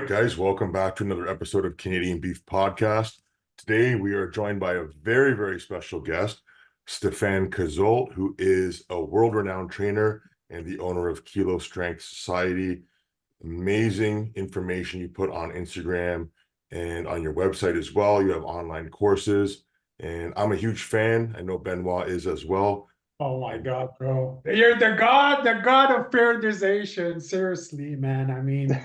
right, guys, welcome back to another episode of Canadian Beef Podcast. Today, we are joined by a very, very special guest, Stephane Cazeault, who is a world-renowned trainer and the owner of Kilo Strength Society. Amazing information you put on Instagram and on your website as well. You have online courses, and I'm a huge fan. I know Benoit is as well. Oh my God, bro. You're the god of periodization. Seriously, man. I mean,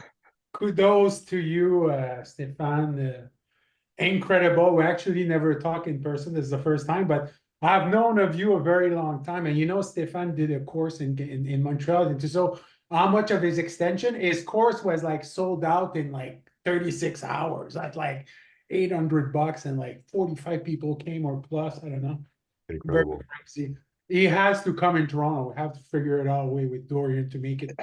kudos to you, Stephane. Incredible. We actually never talked in person. This is the first time, but I've known of you a very long time. And you know, Stephane did a course in Montreal. And so how much of his extension? His course was like sold out in like 36 hours at like $800 and like 45 people came or plus. I don't know. Very Incredible. crazy. He has to come in Toronto. We have to figure it out a way with Dorian to make it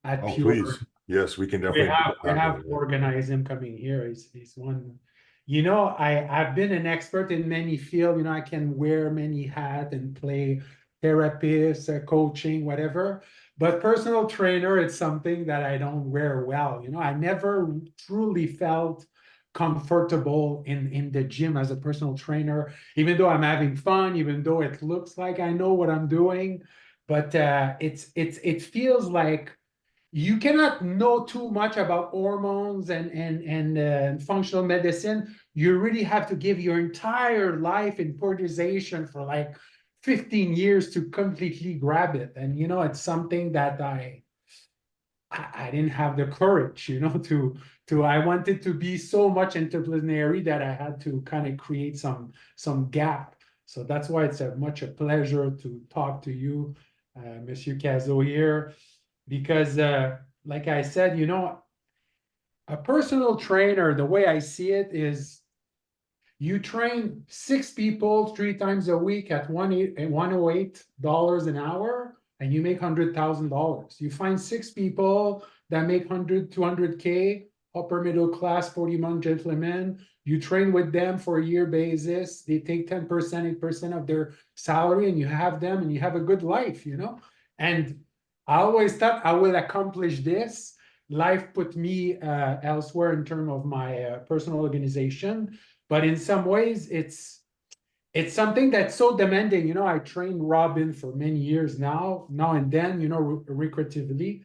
at Oh, Pure. please. Yes, we can We definitely have make we that have to happen. organize him coming here. He's one. You know, I've been an expert in many fields. You know, I can wear many hats and play therapist, coaching, whatever. But personal trainer, it's something that I don't wear well. You know, I never truly felt comfortable in the gym as a personal trainer, even though I'm having fun, even though it looks like I know what I'm doing. But it feels like you cannot know too much about hormones and functional medicine. You really have to give your entire life in periodization for like 15 years to completely grab it. And you know, it's something that I didn't have the courage, you know, to I wanted to be so much interdisciplinary that I had to kind of create some gap. So that's why it's a pleasure to talk to you, Monsieur Cazeault here, because like I said, you know, a personal trainer, the way I see it is you train 6 people 3 times a week at $108 an hour, and you make $100,000. You find 6 people that make 100, 200K, upper middle class, 40-month gentlemen. You train with them for a year basis. They take 10%, 8% of their salary, and you have them, and you have a good life, you know? And I always thought I will accomplish this. Life put me elsewhere in terms of my personal organization, but in some ways it's something that's so demanding. You know, I trained Robin for many years now and then, you know, recreatively,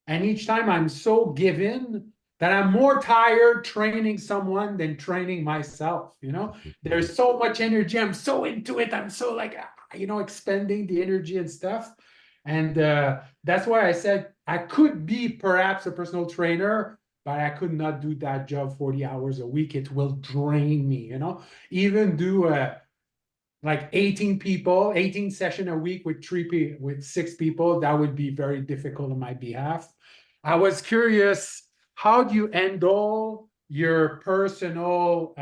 and each time I'm so given that I'm more tired training someone than training myself. You know, there's so much energy, I'm so into it, I'm so like, you know, expending the energy and stuff. And that's why I said I could be perhaps a personal trainer, but I could not do that job 40 hours a week. It will drain me, you know. Even do like 18 people, 18 session a week with with 6 people, that would be very difficult on my behalf. I was curious, how do you handle your personal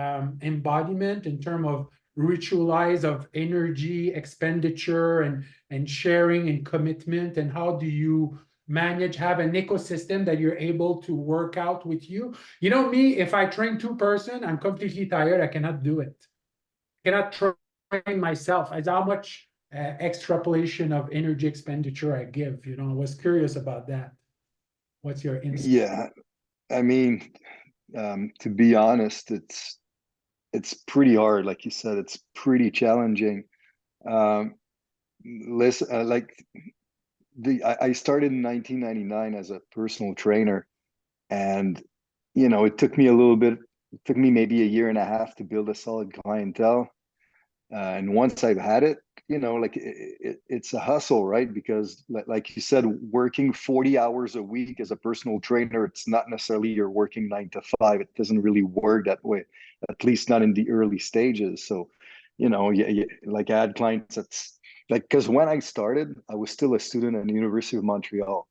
embodiment in terms of ritualize of energy expenditure and sharing and commitment, and how do you manage have an ecosystem that you're able to work out with you? You know me, if I train 2 person, I'm completely tired. I cannot do it. I cannot train myself. As how much extrapolation of energy expenditure I give. You know, I was curious about that. What's your insight? Yeah, I mean, to be honest, it's pretty hard. Like you said, it's pretty challenging. Um, listen, I started in 1999 as a personal trainer, and you know, it took me a little bit. It took me maybe a year and a half to build a solid clientele. And once I've had it, you know, like it's a hustle, right? Because like you said, working 40 hours a week as a personal trainer, it's not necessarily you're working 9 to 5. It doesn't really work that way, at least not in the early stages. So, you know, like I had clients that's like, because when I started, I was still a student at the University of Montreal.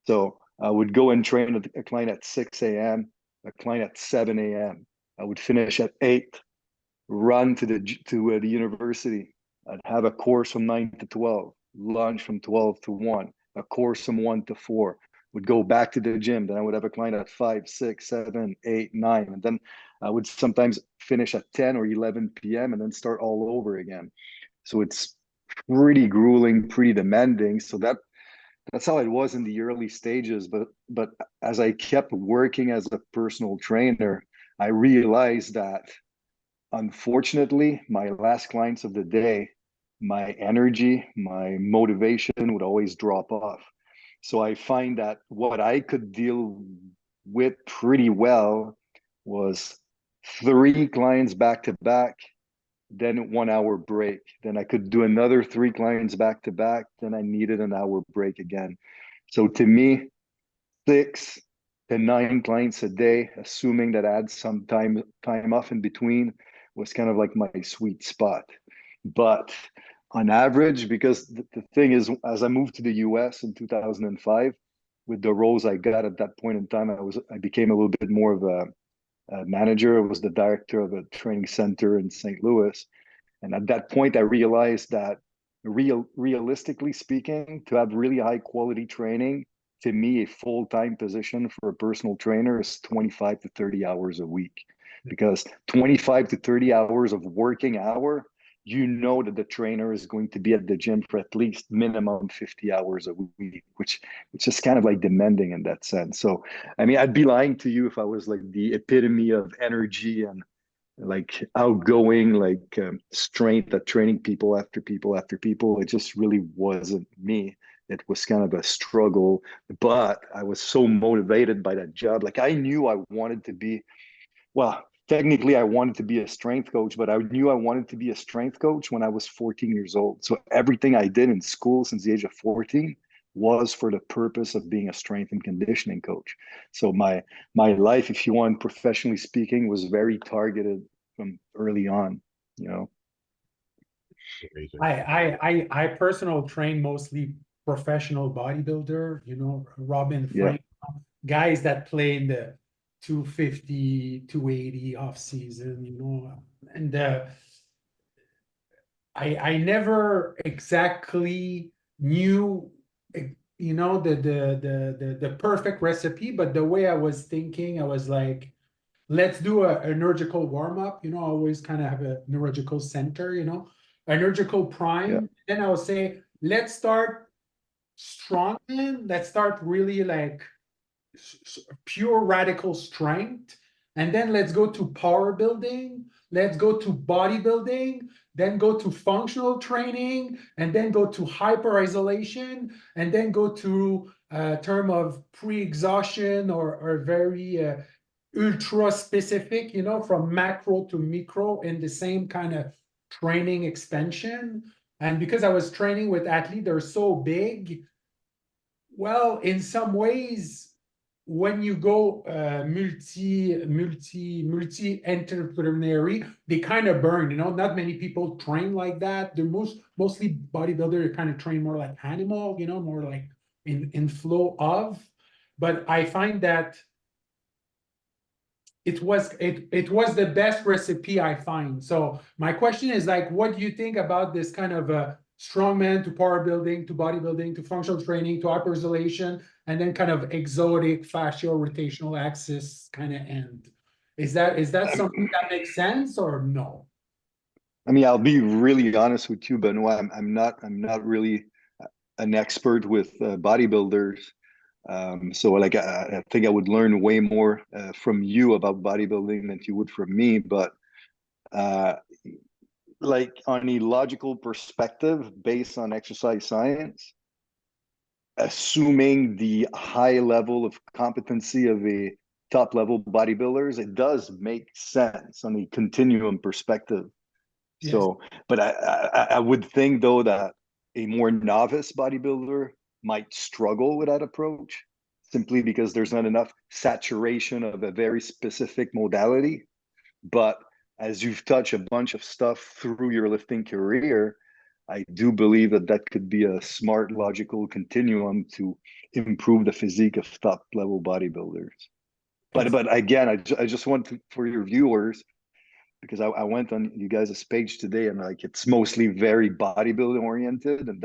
So I would go and train a client at 6 a.m., a client at 7 a.m. I would finish at 8, run to the university. I'd have a course from 9 to 12, lunch from 12 to 1, a course from 1 to 4. Would go back to the gym. Then I would have a client at 5, 6, 7, 8, 9. And then I would sometimes finish at 10 or 11 p.m. and then start all over again. So it's pretty grueling, pretty demanding. So that's how it was in the early stages. But as I kept working as a personal trainer, I realized that unfortunately, my last clients of the day, my energy, my motivation would always drop off. So I find that what I could deal with pretty well was 3 clients back to back, then 1 hour break. Then I could do another 3 clients back to back. Then I needed an hour break again. So to me, 6 to 9 clients a day, assuming that I had some time off in between, was kind of like my sweet spot. But on average, because the thing is, as I moved to the US in 2005, with the roles I got at that point in time, I became a little bit more of a manager. I was the director of a training center in St. Louis. And at that point, I realized that realistically speaking, to have really high quality training, to me, a full-time position for a personal trainer is 25 to 30 hours a week. Because 25 to 30 hours of working hour, you know that the trainer is going to be at the gym for at least minimum 50 hours a week, which is kind of like demanding in that sense. So, I mean, I'd be lying to you if I was like the epitome of energy and like outgoing, like strength at training people after people after people. It just really wasn't me. It was kind of a struggle, but I was so motivated by that job. Like I knew I wanted to be, well, technically I wanted to be a strength coach, but I knew I wanted to be a strength coach when I was 14 years old. So everything I did in school since the age of 14 was for the purpose of being a strength and conditioning coach. So my life, if you want, professionally speaking, was very targeted from early on, you know. Amazing. I personal train mostly professional bodybuilder, you know, Robin Frank, guys that play in the 250, 280 off season, you know, and I never exactly knew, you know, the perfect recipe, but the way I was thinking, I was like, let's do a neurological warm-up, you know, I always kind of have a neurological center, you know, a neurological prime. Then I would say, let's start strong, let's start really like pure radical strength, and then let's go to power building, let's go to bodybuilding, then go to functional training, and then go to hyper isolation, and then go to a term of pre-exhaustion or very ultra specific, you know, from macro to micro in the same kind of training expansion. And because I was training with athletes, they're so big, well, in some ways, when you go multi-interdisciplinary, they kind of burn, you know, not many people train like that. They're mostly bodybuilder kind of train more like animal, you know, more like in flow of. But I find that it was the best recipe I find. So my question is like, what do you think about this kind of strongman to power building to bodybuilding to functional training to hyper isolation and then kind of exotic fascial rotational axis kind of end? Is that something that makes sense or no? I mean, I'll be really honest with you, Benoit. I'm not really an expert with bodybuilders. So like I think I would learn way more from you about bodybuilding than you would from me. But like on a logical perspective, based on exercise science, assuming the high level of competency of a top level bodybuilders, it does make sense on a continuum perspective. Yes. So, but I would think though that a more novice bodybuilder might struggle with that approach simply because there's not enough saturation of a very specific modality. But as you've touched a bunch of stuff through your lifting career, I do believe that that could be a smart, logical continuum to improve the physique of top level bodybuilders. But again, I just want to, for your viewers, because I went on you guys' page today and like it's mostly very bodybuilding oriented, and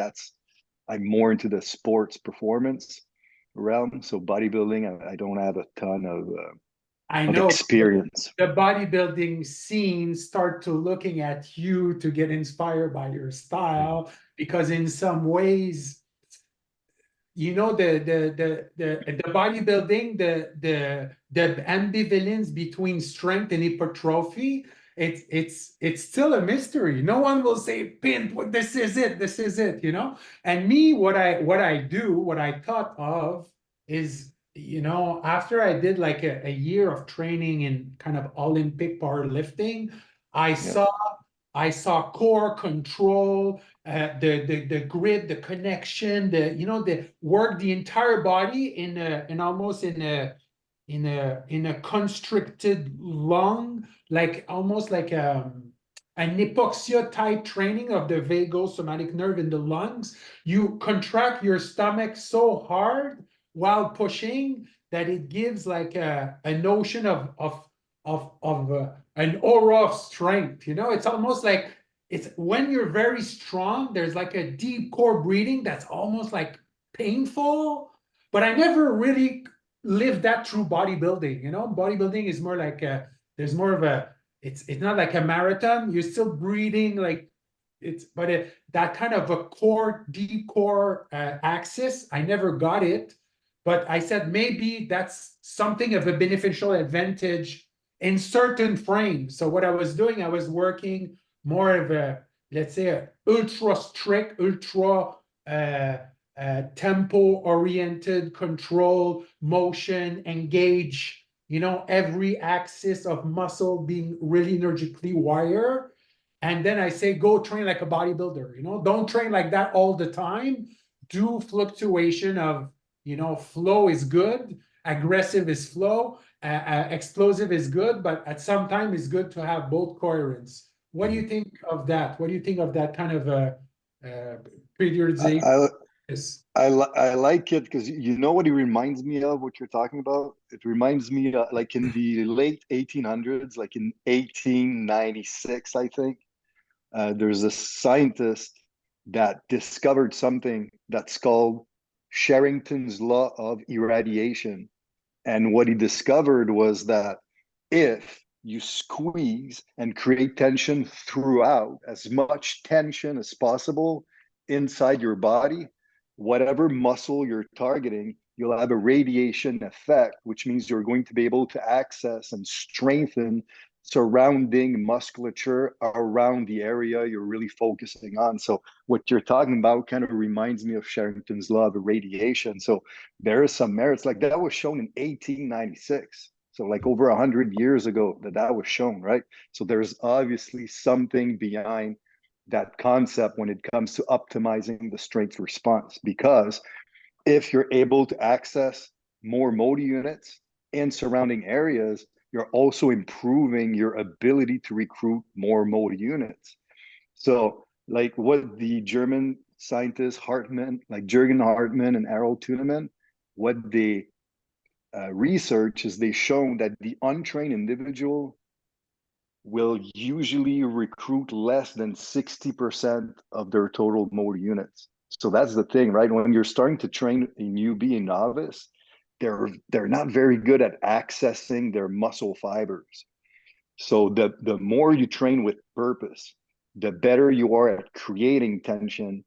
I'm more into the sports performance realm. So bodybuilding, I don't have a ton I of know experience. the bodybuilding scene start to looking at you to get inspired by your style, because in some ways you know, the bodybuilding, the ambivalence between strength and hypertrophy, it's still a mystery. No one will say, pinpoint, this is it, you know. And me, what I thought of is, you know, after I did like a year of training in kind of Olympic powerlifting, I saw core control, the grid, the connection, the work the entire body in almost in a constricted lung, like almost like an hypoxia type training of the vagosomatic nerve in the lungs. You contract your stomach so hard while pushing that it gives like a notion of an aura of strength. You know, it's almost like it's when you're very strong, there's like a deep core breathing that's almost like painful. But I never really lived that through bodybuilding. You know, bodybuilding is more like there's more of a it's not like a marathon. You're still breathing like that kind of a core, deep core axis. I never got it, but I said maybe that's something of a beneficial advantage in certain frames. So what I was doing, I was working more of a, let's say, a ultra strict, ultra tempo oriented control, motion, engage, you know, every axis of muscle being really energetically wired. And then I say, go train like a bodybuilder, you know, don't train like that all the time. Do fluctuation of, you know, flow is good, aggressive is flow, explosive is good, but at some time it's good to have both coherence. What do you think of that? What do you think of that kind of periodization? I like it because you know what it reminds me of, what you're talking about? It reminds me like in the late 1800s, like in 1896, I think, there's a scientist that discovered something that's called Sherrington's law of irradiation. And what he discovered was that if you squeeze and create tension throughout, as much tension as possible inside your body, whatever muscle you're targeting, you'll have a radiation effect, which means you're going to be able to access and strengthen surrounding musculature around the area you're really focusing on. So what you're talking about kind of reminds me of Sherrington's law of irradiation. So there is some merits. Like that was shown in 1896. So like over 100 years ago that was shown, right? So there's obviously something behind that concept when it comes to optimizing the strength response, because if you're able to access more motor units in surrounding areas, you're also improving your ability to recruit more motor units. So like what the German scientists Hartmann, like Jürgen Hartmann and Harold Tuneman, what they research is they've shown that the untrained individual will usually recruit less than 60% of their total motor units. So that's the thing, right? When you're starting to train a newbie, a novice, they're not very good at accessing their muscle fibers. So the more you train with purpose, the better you are at creating tension,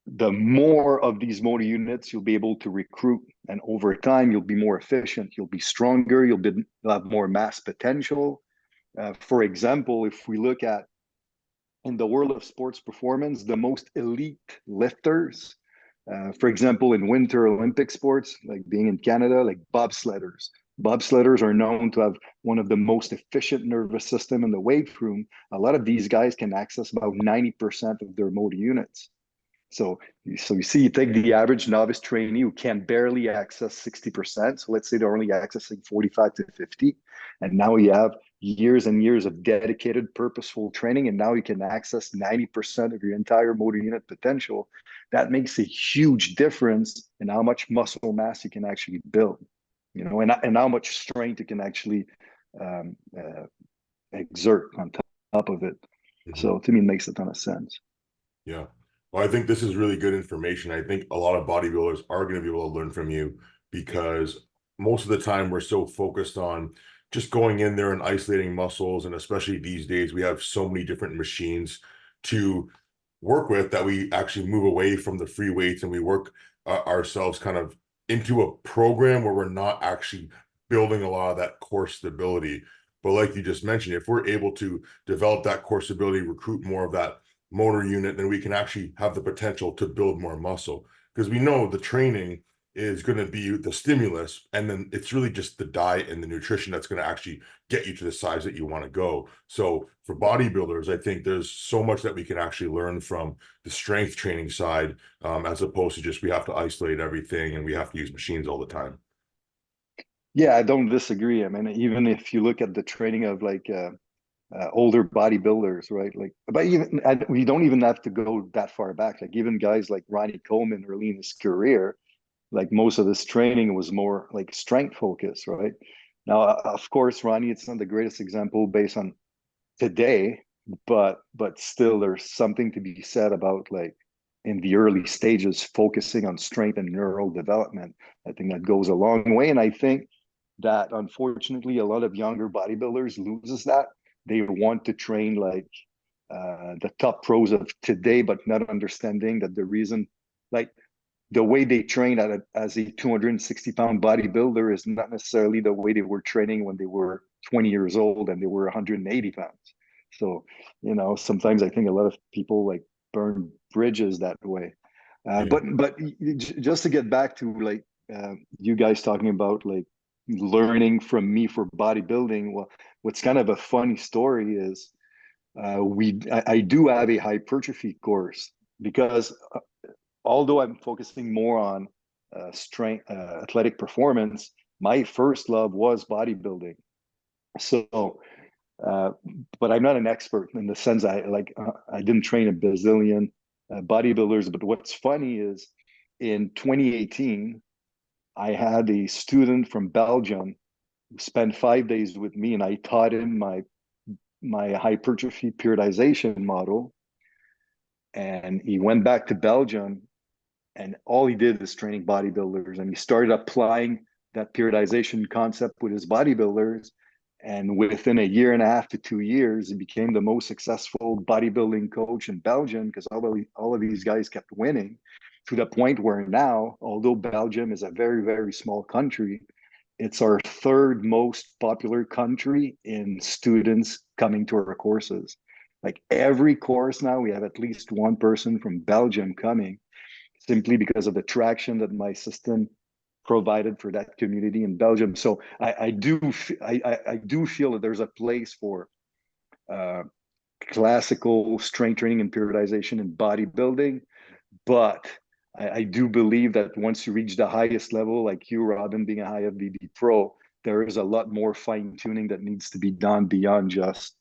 the more of these motor units you'll be able to recruit. And over time, you'll be more efficient, you'll be stronger, you'll have more mass potential. For example, if we look at in the world of sports performance, the most elite lifters, for example, in Winter Olympic sports, like being in Canada, like bobsledders. Bobsledders are known to have one of the most efficient nervous system in the weight room. A lot of these guys can access about 90% of their motor units. So you see, you take the average novice trainee who can barely access 60%. So let's say they're only accessing 45 to 50. And now you have years and years of dedicated, purposeful training. And now you can access 90% of your entire motor unit potential. That makes a huge difference in how much muscle mass you can actually build, you know, and how much strength you can actually exert on top of it. So to me, it makes a ton of sense. Yeah. Well, I think this is really good information. I think a lot of bodybuilders are going to be able to learn from you, because most of the time we're so focused on just going in there and isolating muscles. And especially these days, we have so many different machines to work with that we actually move away from the free weights and we work ourselves kind of into a program where we're not actually building a lot of that core stability. But like you just mentioned, if we're able to develop that core stability, recruit more of that motor unit, then we can actually have the potential to build more muscle, because we know the training is going to be the stimulus, and then it's really just the diet and the nutrition that's going to actually get you to the size that you want to go. So for bodybuilders, I think there's so much that we can actually learn from the strength training side, as opposed to just we have to isolate everything and we have to use machines all the time. Yeah, I don't disagree. I mean, even if you look at the training of like older bodybuilders, right? Like, but even we don't even have to go that far back. Like even guys like Ronnie Coleman early in his career, like most of this training was more like strength focused, right? Now, of course, Ronnie, it's not the greatest example based on today, but still, there's something to be said about like in the early stages focusing on strength and neural development. I think that goes a long way, and I think that unfortunately a lot of younger bodybuilders loses that. They want to train like the top pros of today, but not understanding that the reason, like the way they train as a 260-pound bodybuilder is not necessarily the way they were training when they were 20 years old and they were 180 pounds. So, you know, sometimes I think a lot of people like burn bridges that way. But just to get back to like you guys talking about like learning from me for bodybuilding, well, what's kind of a funny story is I do have a hypertrophy course because although I'm focusing more on strength, athletic performance, my first love was bodybuilding. So, but I'm not an expert in the sense I didn't train a bazillion bodybuilders. But what's funny is in 2018, I had a student from Belgium who spent 5 days with me, and I taught him my hypertrophy periodization model. And he went back to Belgium, and all he did is training bodybuilders, and he started applying that periodization concept with his bodybuilders, and within a year and a half to 2 years he became the most successful bodybuilding coach in Belgium, because all of these guys kept winning, to the point where now, although Belgium is a very, very small country, it's our third most popular country in students coming to our courses. Like every course now we have at least one person from Belgium coming, simply because of the traction that my system provided for that community in Belgium. So I do feel that there's a place for classical strength training and periodization in bodybuilding, but I do believe that once you reach the highest level, like you, Robin, being a high FBB pro, there is a lot more fine tuning that needs to be done beyond just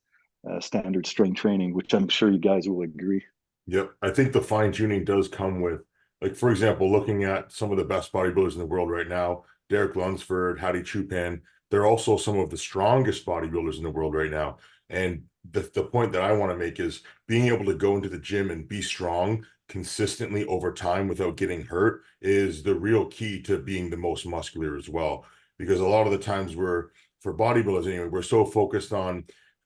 standard strength training, which I'm sure you guys will agree. Yep. I think the fine tuning does come with, like, for example, looking at some of the best bodybuilders in the world right now, Derek Lunsford, Hadi Choopan, they're also some of the strongest bodybuilders in the world right now. And the point that I want to make is being able to go into the gym and be strong consistently over time without getting hurt is the real key to being the most muscular as well. Because a lot of the times for bodybuilders anyway, we're so focused on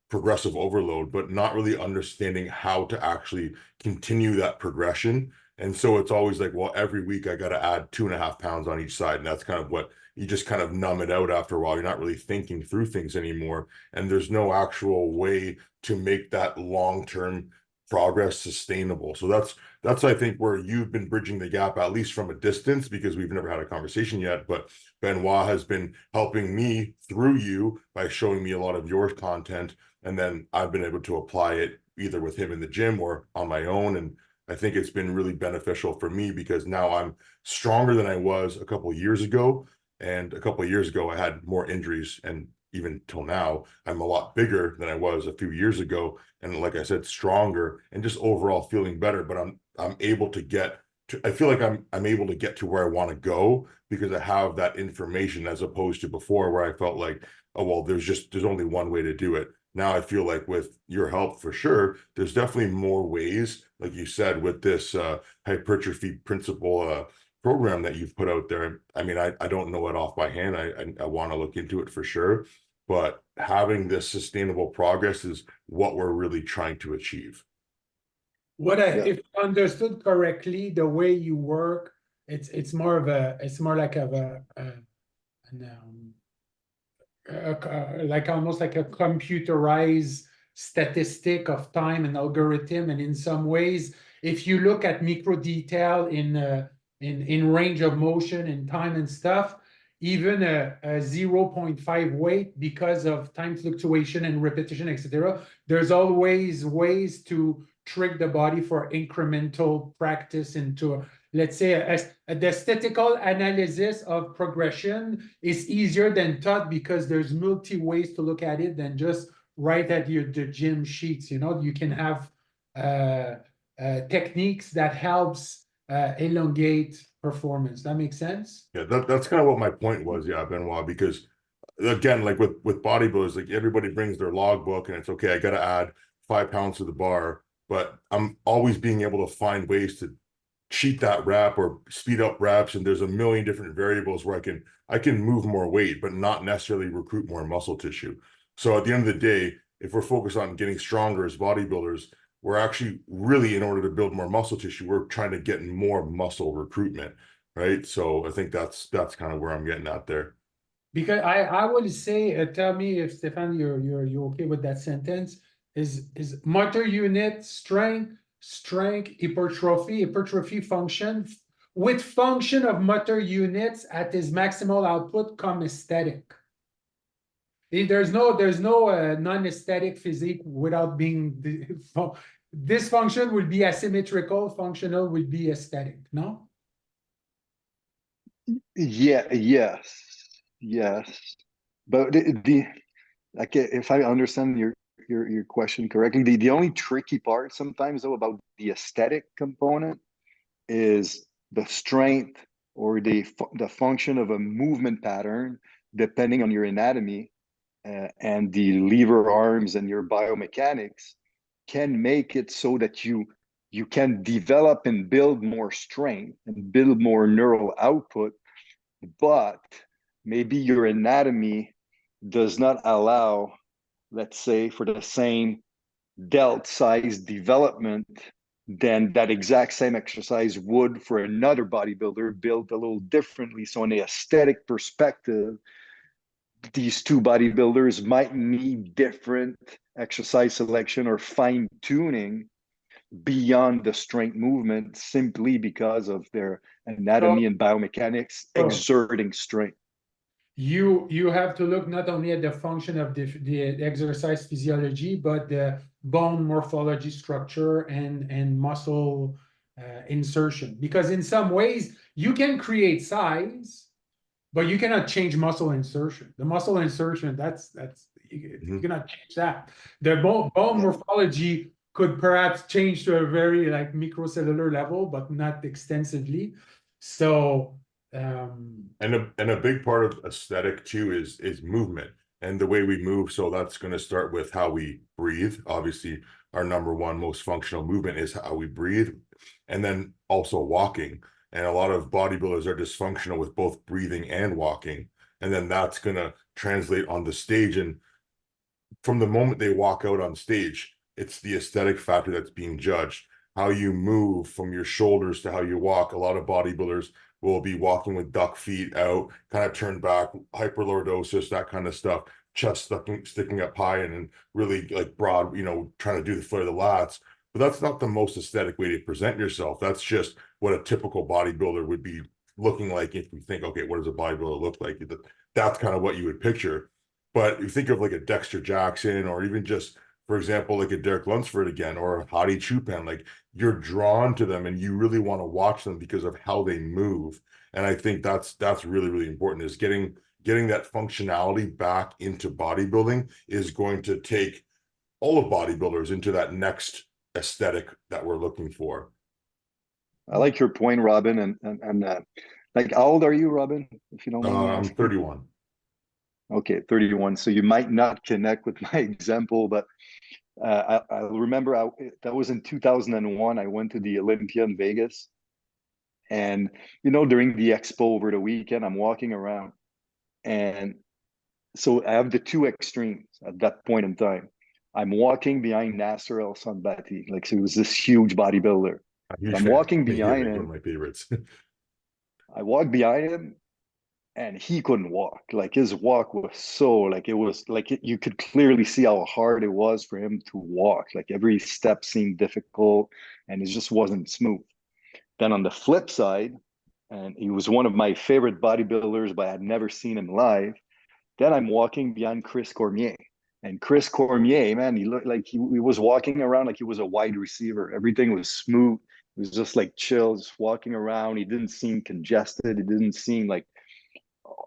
progressive overload, but not really understanding how to actually continue that progression. And so it's always like, well, every week I got to add 2.5 pounds on each side. And that's kind of what you just kind of numb it out after a while. You're not really thinking through things anymore. And there's no actual way to make that long-term progress sustainable. So that's I think where you've been bridging the gap, at least from a distance, because we've never had a conversation yet. But Benoit has been helping me through you by showing me a lot of your content. And then I've been able to apply it either with him in the gym or on my own. And I think it's been really beneficial for me because now I'm stronger than I was a couple of years ago. And a couple of years ago, I had more injuries. And even till now, I'm a lot bigger than I was a few years ago. And like I said, stronger and just overall feeling better. But I'm able to get to, I feel like I'm able to get to where I want to go because I have that information, as opposed to before where I felt like, oh, well, there's only one way to do it. Now I feel like with your help, for sure, there's definitely more ways, like you said, with this hypertrophy principle program that you've put out there. I mean, I don't know it off by hand. I want to look into it for sure. But having this sustainable progress is what we're really trying to achieve. If I understood correctly, the way you work it's more of a, it's more like of like almost like a computerized statistic of time and algorithm. And in some ways, if you look at micro detail in range of motion and time and stuff, even a 0.5 weight, because of time fluctuation and repetition, etc., there's always ways to trick the body for incremental practice into, let's say, the statistical analysis of progression is easier than thought, because there's multi ways to look at it than just right at the gym sheets. You can have techniques that helps elongate performance. That makes sense? Yeah, that's kind of what my point was, yeah, Benoit, because again, like with bodybuilders, like everybody brings their logbook and it's okay, I got to add 5 pounds to the bar, but I'm always being able to find ways to cheat that rep or speed up reps, and there's a million different variables where I can move more weight but not necessarily recruit more muscle tissue. So at the end of the day, if we're focused on getting stronger as bodybuilders, we're actually really, in order to build more muscle tissue, we're trying to get more muscle recruitment, right? So I think that's kind of where I'm getting at there. Because I would say, tell me if Stephane, you're okay with that sentence, is motor unit strength, hypertrophy function, with function of motor units at its maximal output come aesthetic. There's no non-aesthetic physique without being this function would be asymmetrical, functional would be aesthetic, no? Yeah, yes. But like, if I understand your question correctly, the only tricky part sometimes though about the aesthetic component is the strength or the function of a movement pattern depending on your anatomy, and the lever arms and your biomechanics can make it so that you can develop and build more strength and build more neural output, but maybe your anatomy does not allow, let's say, for the same delt size development than that exact same exercise would for another bodybuilder built a little differently. So in the aesthetic perspective, these two bodybuilders might need different exercise selection or fine tuning beyond the strength movement, simply because of their anatomy and biomechanics exerting strength. You have to look not only at the function of the exercise physiology, but the bone morphology, structure, and muscle insertion. Because in some ways, you can create size, but you cannot change muscle insertion. The muscle insertion, you cannot change that. The bone morphology could perhaps change to a very like microcellular level, but not extensively. So and a big part of aesthetic too is movement and the way we move. So that's going to start with how we breathe. Obviously, our number one most functional movement is how we breathe, and then also walking. And a lot of bodybuilders are dysfunctional with both breathing and walking, and then that's going to translate on the stage. And from the moment they walk out on stage, it's the aesthetic factor that's being judged. How you move from your shoulders to how you walk. A lot of bodybuilders will be walking with duck feet out, kind of turned back, hyperlordosis, that kind of stuff, chest sticking up high and really like broad, trying to do the foot of the lats. But that's not the most aesthetic way to present yourself. That's just what a typical bodybuilder would be looking like. If you think, okay, what does a bodybuilder look like? That's kind of what you would picture. But you think of like a Dexter Jackson, or even just, for example, like a Derek Lunsford again, or a Hadi Choopan, like you're drawn to them and you really want to watch them because of how they move. And I think that's really, really important, is getting that functionality back into bodybuilding is going to take all of bodybuilders into that next aesthetic that we're looking for. I like your point, Robin. And like, how old are you, Robin? If you don't mind me I'm asking. 31. Okay, 31. So you might not connect with my example, but I remember that was in 2001. I went to the Olympia in Vegas. And, during the expo over the weekend, I'm walking around. And so I have the two extremes at that point in time. I'm walking behind Nasser El Sanbati. Like, so he was this huge bodybuilder. I'm walking behind him. One of my favorites. I walked behind him, and he couldn't walk. Like his walk was so like it was like you could clearly see how hard it was for him to walk. Like every step seemed difficult, and it just wasn't smooth. Then on the flip side, and he was one of my favorite bodybuilders, but I had never seen him live. Then I'm walking behind Chris Cormier. And Chris Cormier, man, he looked like he was walking around like he was a wide receiver. Everything was smooth. He was just like chill, just walking around. He didn't seem congested. He didn't seem like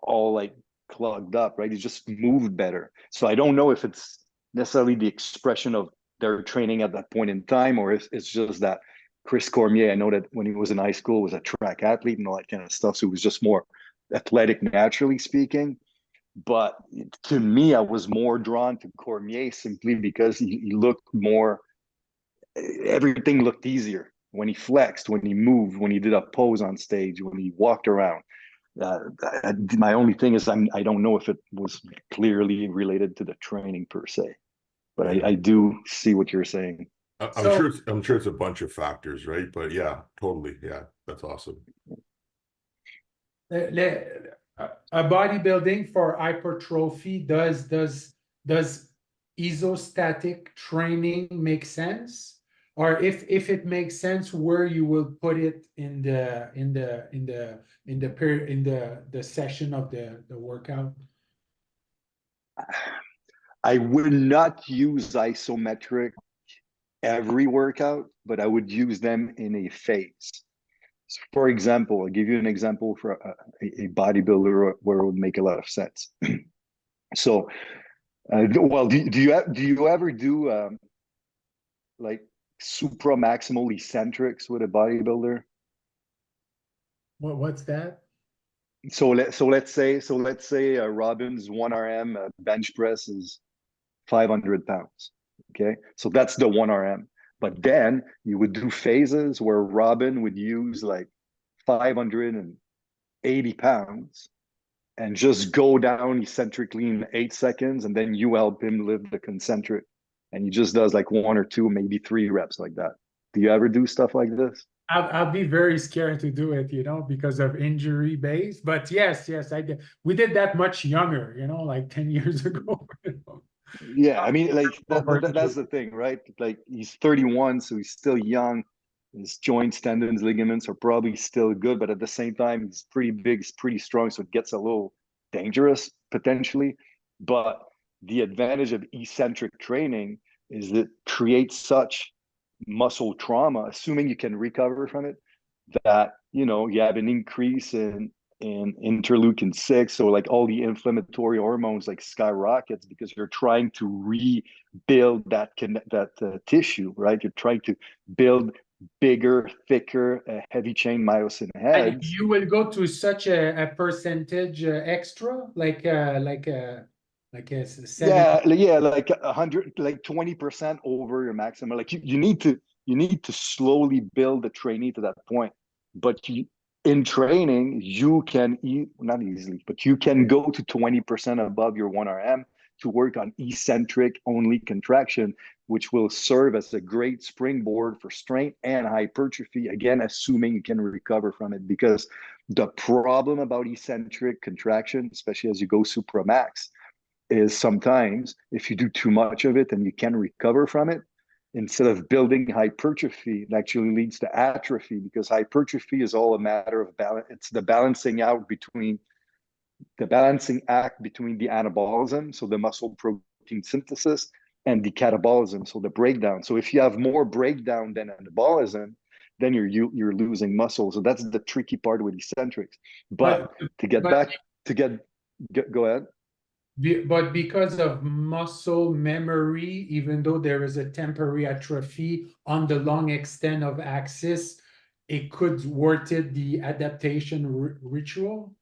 all like clogged up, right? He just moved better. So I don't know if it's necessarily the expression of their training at that point in time, or if it's just that Chris Cormier, I know that when he was in high school, was a track athlete and all that kind of stuff. So he was just more athletic, naturally speaking. But to me, I was more drawn to Cormier simply because he looked more, everything looked easier when he flexed, when he moved, when he did a pose on stage, when he walked around. My only thing is I don't know if it was clearly related to the training per se, but I do see what you're saying. I'm sure it's a bunch of factors, right? But yeah, totally. Yeah, that's awesome. A bodybuilding for hypertrophy, does isostatic training make sense? Or if it makes sense, where you will put it in the session of the workout? I would not use isometric every workout, but I would use them in a phase. So for example, I'll give you an example for a bodybuilder where it would make a lot of sense. So, well, do you ever do like supramaximal eccentrics with a bodybuilder? What's that? So let's say Robin's 1RM bench press is 500 pounds. Okay, so that's the 1RM. But then you would do phases where Robin would use like 580 pounds and just go down eccentrically in 8 seconds, and then you help him lift the concentric, and he just does like 1 or 2, maybe 3 reps like that. Do you ever do stuff like this? I'll be very scared to do it, because of injury base. But yes, I did. We did that much younger, like 10 years ago. Yeah, I mean, like that's the thing, right? Like he's 31, so he's still young. His joints, tendons, ligaments are probably still good, but at the same time, he's pretty big, he's pretty strong, so it gets a little dangerous potentially. But the advantage of eccentric training is that it creates such muscle trauma, assuming you can recover from it, that you have an increase in interleukin 6, so like all the inflammatory hormones like skyrockets because you're trying to rebuild that tissue, right? You're trying to build bigger, thicker, heavy chain myosin And heads. you will go to such a percentage extra, like a 70. Yeah, like 100, like 20% over your maximum. Like you need to slowly build the trainee to that point. But in training, you can not easily, but you can go to 20% above your 1RM to work on eccentric only contraction, which will serve as a great springboard for strength and hypertrophy. Again, assuming you can recover from it, because the problem about eccentric contraction, especially as you go supramax, is sometimes if you do too much of it and you can recover from it, instead of building hypertrophy, it actually leads to atrophy, because hypertrophy is all a matter of balance. It's the balancing act between the anabolism, so the muscle protein synthesis, and the catabolism, so the breakdown. So if you have more breakdown than anabolism, then you're losing muscle. So that's the tricky part with eccentrics. But to get back to go ahead. But because of muscle memory, even though there is a temporary atrophy on the long extent of axis, it could thwart the adaptation ritual.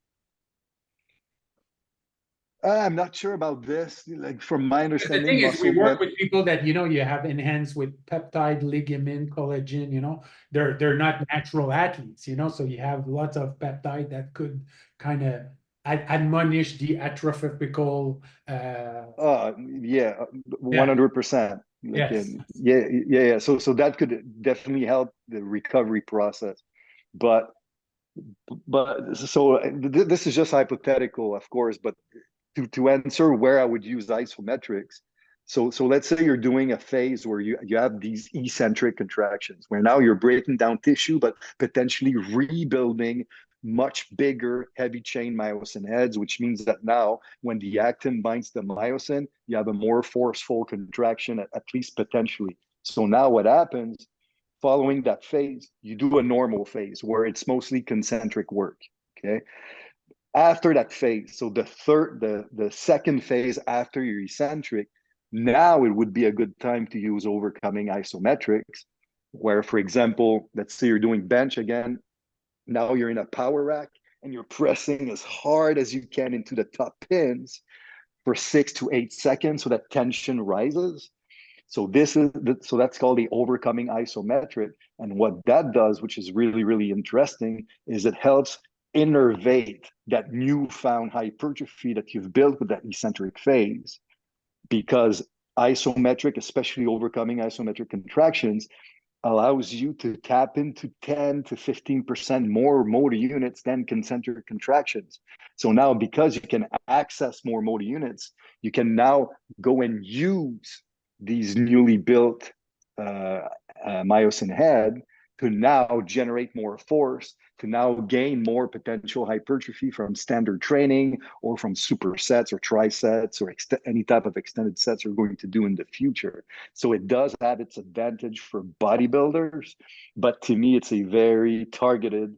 I'm not sure about this. Like from my understanding, the thing is, we work with people that you have enhanced with peptide, ligament, collagen. They're not natural athletes, so you have lots of peptide that could kind of admonish the atrophical. Yeah, 100%. Yes. Yeah. So that could definitely help the recovery process, but But so this is just hypothetical, of course, but to answer where I would use isometrics. So let's say you're doing a phase where you have these eccentric contractions, where now you're breaking down tissue, but potentially rebuilding much bigger heavy chain myosin heads, which means that now when the actin binds the myosin, you have a more forceful contraction, at least potentially. So now what happens following that phase, you do a normal phase where it's mostly concentric work. Okay. After that phase, so the second phase after your eccentric, now it would be a good time to use overcoming isometrics, where, for example, let's say you're doing bench again. Now you're in a power rack and you're pressing as hard as you can into the top pins for 6 to 8 seconds so that tension rises. So that's called the overcoming isometric. And what that does, which is really, really interesting, is it helps innervate that newfound hypertrophy that you've built with that eccentric phase. Because isometric, especially overcoming isometric contractions, allows you to tap into 10 to 15% more motor units than concentric contractions. So now, because you can access more motor units, you can now go and use these newly built myosin head to now generate more force, to now gain more potential hypertrophy from standard training or from supersets or trisets or any type of extended sets you're going to do in the future. So it does have its advantage for bodybuilders, but to me, it's a very targeted,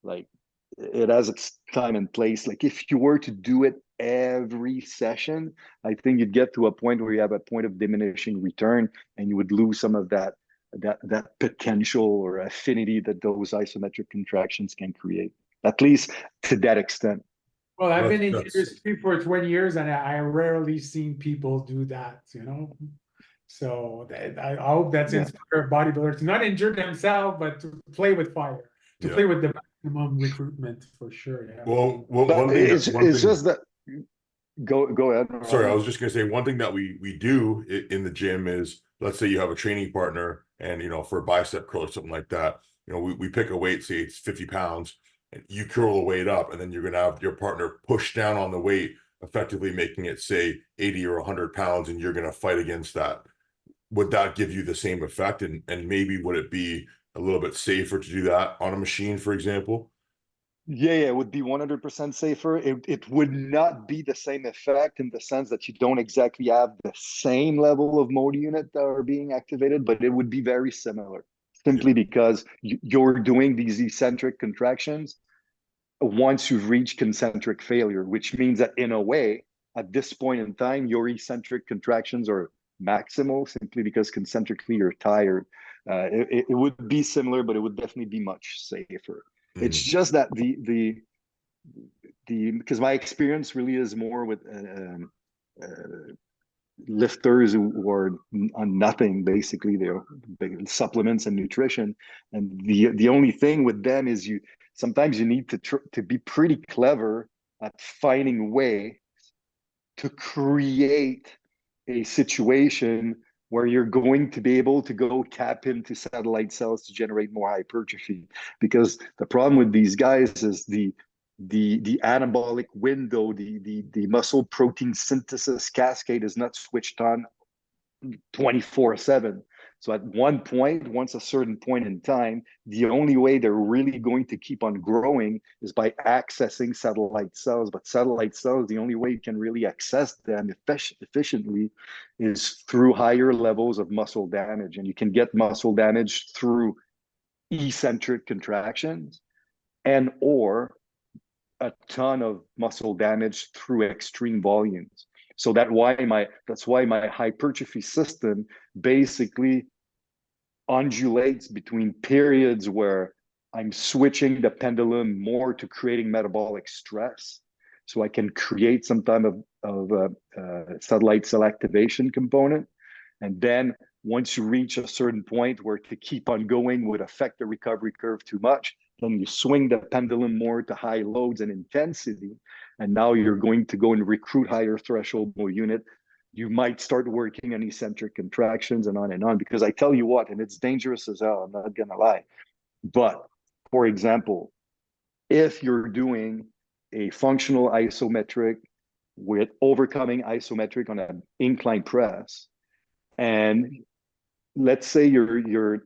like, it has its time and place. Like, if you were to do it every session, I think you'd get to a point where you have a point of diminishing return and you would lose some of that potential or affinity that those isometric contractions can create, at least to that extent. Well, I've been in the industry for 20 years and I rarely seen people do that, So I hope that's inspired bodybuilders to not injure themselves, but to play with fire, to play with the maximum recruitment for sure. Yeah. Well, but it's just that. Go ahead. Sorry, I was just gonna say one thing that we do in the gym is, let's say you have a training partner and for a bicep curl or something like that, we pick a weight, say it's 50 pounds, and you curl the weight up, and then you're gonna have your partner push down on the weight, effectively making it say 80 or 100 pounds, and you're gonna fight against that. Would that give you the same effect? And maybe would it be a little bit safer to do that on a machine, for example? Yeah, it would be 100% safer. It would not be the same effect in the sense that you don't exactly have the same level of motor unit that are being activated, but it would be very similar, simply because you're doing these eccentric contractions once you've reached concentric failure, which means that in a way, at this point in time, your eccentric contractions are maximal simply because concentrically you're tired. It would be similar, but it would definitely be much safer. It's just that because my experience really is more with lifters who are on nothing, basically. They're supplements and nutrition, and the only thing with them is sometimes you need to be pretty clever at finding ways to create a situation where you're going to be able to go tap into satellite cells to generate more hypertrophy. Because the problem with these guys is the anabolic window, the muscle protein synthesis cascade is not switched on 24/7. So at once a certain point in time, the only way they're really going to keep on growing is by accessing satellite cells. But satellite cells, the only way you can really access them efficiently is through higher levels of muscle damage. And you can get muscle damage through eccentric contractions and or a ton of muscle damage through extreme volumes. So that's why my hypertrophy system basically undulates between periods where I'm switching the pendulum more to creating metabolic stress, so I can create some type of satellite cell activation component. And then once you reach a certain point where to keep on going would affect the recovery curve too much, then you swing the pendulum more to high loads and intensity. And now you're going to go and recruit higher threshold unit. You might start working on eccentric contractions and on, because I tell you what, and it's dangerous as hell, I'm not gonna lie. But for example, if you're doing a functional isometric with overcoming isometric on an incline press, and let's say you're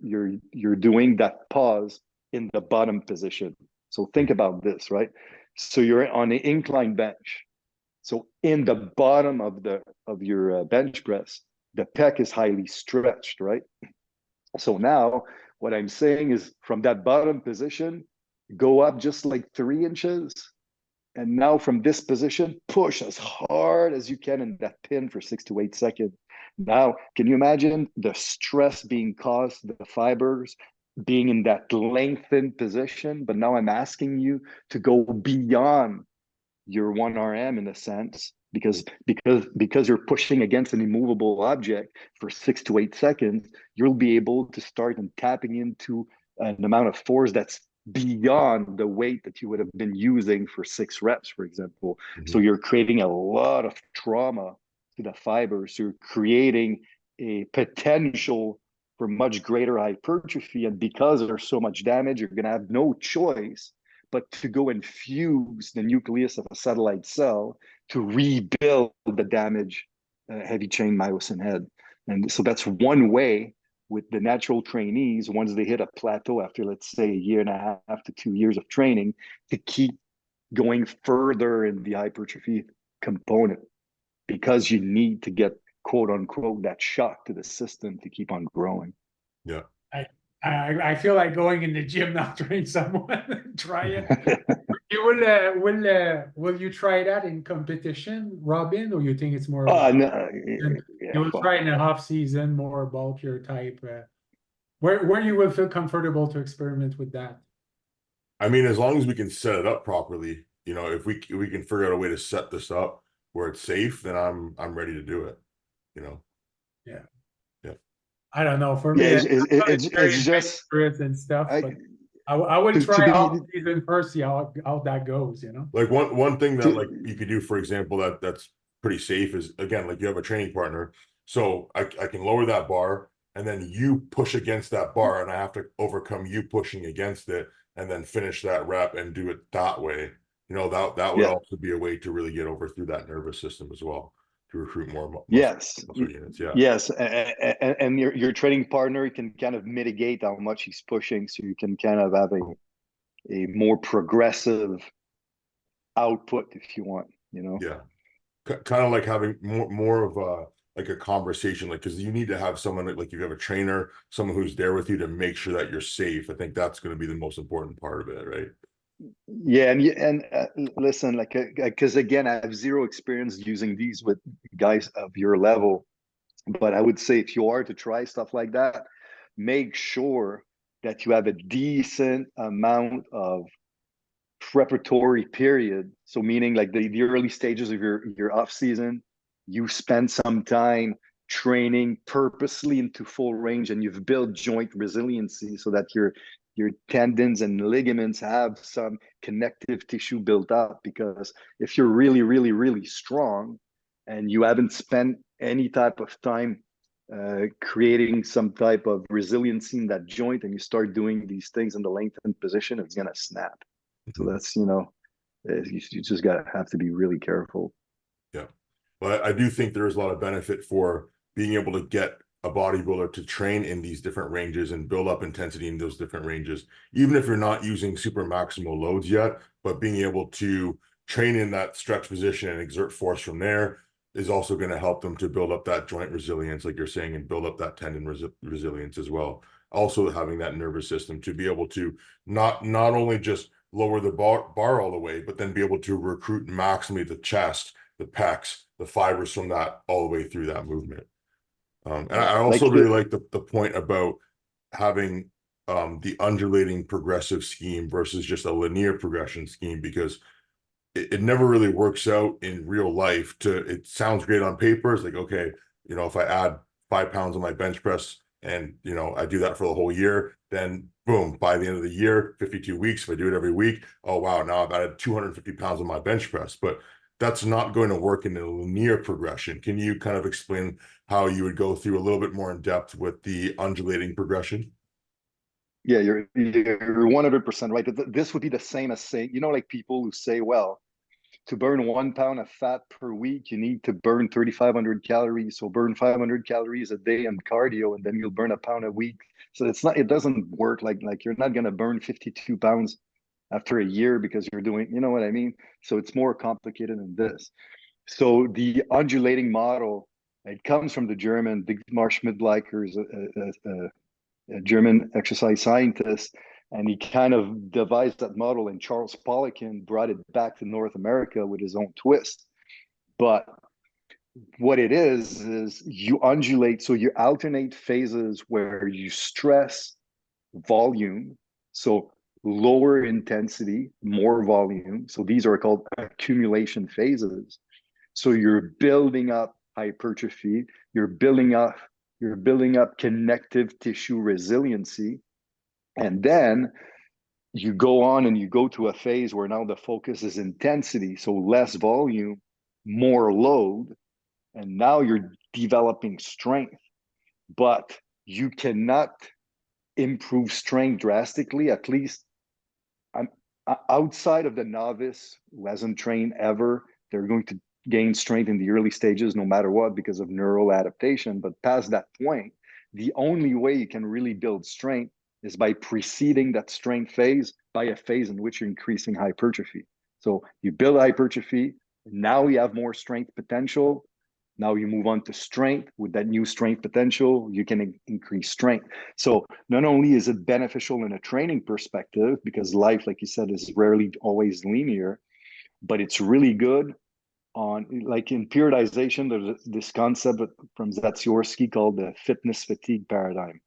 doing that pause in the bottom position. So think about this, right? So you're on the incline bench. So in the bottom of your bench press, the pec is highly stretched, right? So now what I'm saying is from that bottom position, go up just like 3 inches. And now from this position, push as hard as you can in that pin for 6 to 8 seconds. Now, can you imagine the stress being caused, the fibers being in that lengthened position? But now I'm asking you to go beyond your 1RM in a sense, because you're pushing against an immovable object for 6 to 8 seconds, you'll be able to start and tapping into an amount of force that's beyond the weight that you would have been using for 6 reps, for example. So you're creating a lot of trauma to the fibers. You're creating a potential for much greater hypertrophy. And because there's so much damage, you're going to have no choice but to go and fuse the nucleus of a satellite cell to rebuild the damaged heavy chain myosin head. And so that's one way with the natural trainees, once they hit a plateau after, let's say, 1.5 to 2 years of training, to keep going further in the hypertrophy component, because you need to get, quote unquote, that shock to the system to keep on growing. Yeah. I feel like going in the gym now, train someone, try it. Will you try that in competition, Robin, or you think it's more? No, you will try in a half season, more bulkier type, where you will feel comfortable to experiment with that. I mean, as long as we can set it up properly, you know, if we can figure out a way to set this up where it's safe, then I'm ready to do it. You know. Yeah. Yeah. I don't know. For me, it's just and stuff, but I would try all season first, see how that goes, you know. Like one thing that like you could do, for example, that's pretty safe is, again, like you have a training partner, so I can lower that bar and then you push against that bar and I have to overcome you pushing against it and then finish that rep and do it that way. You know, that would also be a way to really get over through that nervous system as well, to recruit more muscle units. Yeah. Yes, and your training partner can kind of mitigate how much he's pushing, so you can kind of have a more progressive output if you want, you know. Yeah, kind of like having more of a like a conversation, like, because you need to have someone like you have a trainer, someone who's there with you to make sure that you're safe. I think that's going to be the most important part of it, right? Yeah, and listen, like, because again, I have zero experience using these with guys of your level, but I would say if you are to try stuff like that, make sure that you have a decent amount of preparatory period. So meaning like the early stages of your off season, you spend some time training purposely into full range, and you've built joint resiliency so that your tendons and ligaments have some connective tissue built up. Because if you're really strong and you haven't spent any type of time creating some type of resiliency in that joint, and you start doing these things in the lengthened position, it's gonna snap. So that's, you know, you just have to be really careful. Yeah, but I do think there is a lot of benefit for being able to get a bodybuilder to train in these different ranges and build up intensity in those different ranges, even if you're not using super maximal loads yet, but being able to train in that stretch position and exert force from there is also going to help them to build up that joint resilience, like you're saying, and build up that tendon resilience as well. Also having that nervous system to be able to not only just lower the bar all the way, but then be able to recruit maximally the chest, the pecs, the fibers from that all the way through that movement. And I also really like the point about having the undulating progressive scheme versus just a linear progression scheme, because it never really works out in real life. It sounds great on paper. It's like, okay, you know, if I add 5 pounds on my bench press and, you know, I do that for the whole year, then boom, by the end of the year, 52 weeks, if I do it every week, oh, wow, now I've added 250 pounds on my bench press. But that's not going to work in a linear progression. Can you kind of explain how you would go through a little bit more in depth with the undulating progression? Yeah, you're 100% right. This would be the same as saying, like people who say, well, to burn 1 pound of fat per week, you need to burn 3,500 calories. So burn 500 calories a day on cardio, and then you'll burn a pound a week. So it doesn't work like you're not going to burn 52 pounds after a year because you're doing, you know what I mean? So it's more complicated than this. So the undulating model, it comes from the German Dietmar Schmidtleicher, a German exercise scientist, and he kind of devised that model, and Charles Poliquin brought it back to North America with his own twist. But what it is you undulate, so you alternate phases where you stress volume, so lower intensity, more volume. So these are called accumulation phases. So you're building up hypertrophy, you're building up connective tissue resiliency, and then you go on and you go to a phase where now the focus is intensity, so less volume, more load, and now you're developing strength. But you cannot improve strength drastically, at least outside of the novice who hasn't trained ever. They're going to gain strength in the early stages no matter what because of neural adaptation. But past that point, the only way you can really build strength is by preceding that strength phase by a phase in which you're increasing hypertrophy. So you build hypertrophy, now you have more strength potential. Now you move on to strength. With that new strength potential, you can increase strength. So not only is it beneficial in a training perspective, because life, like you said, is rarely always linear, but it's really good on, like in periodization, there's this concept from Zatsiorsky called the fitness fatigue paradigm.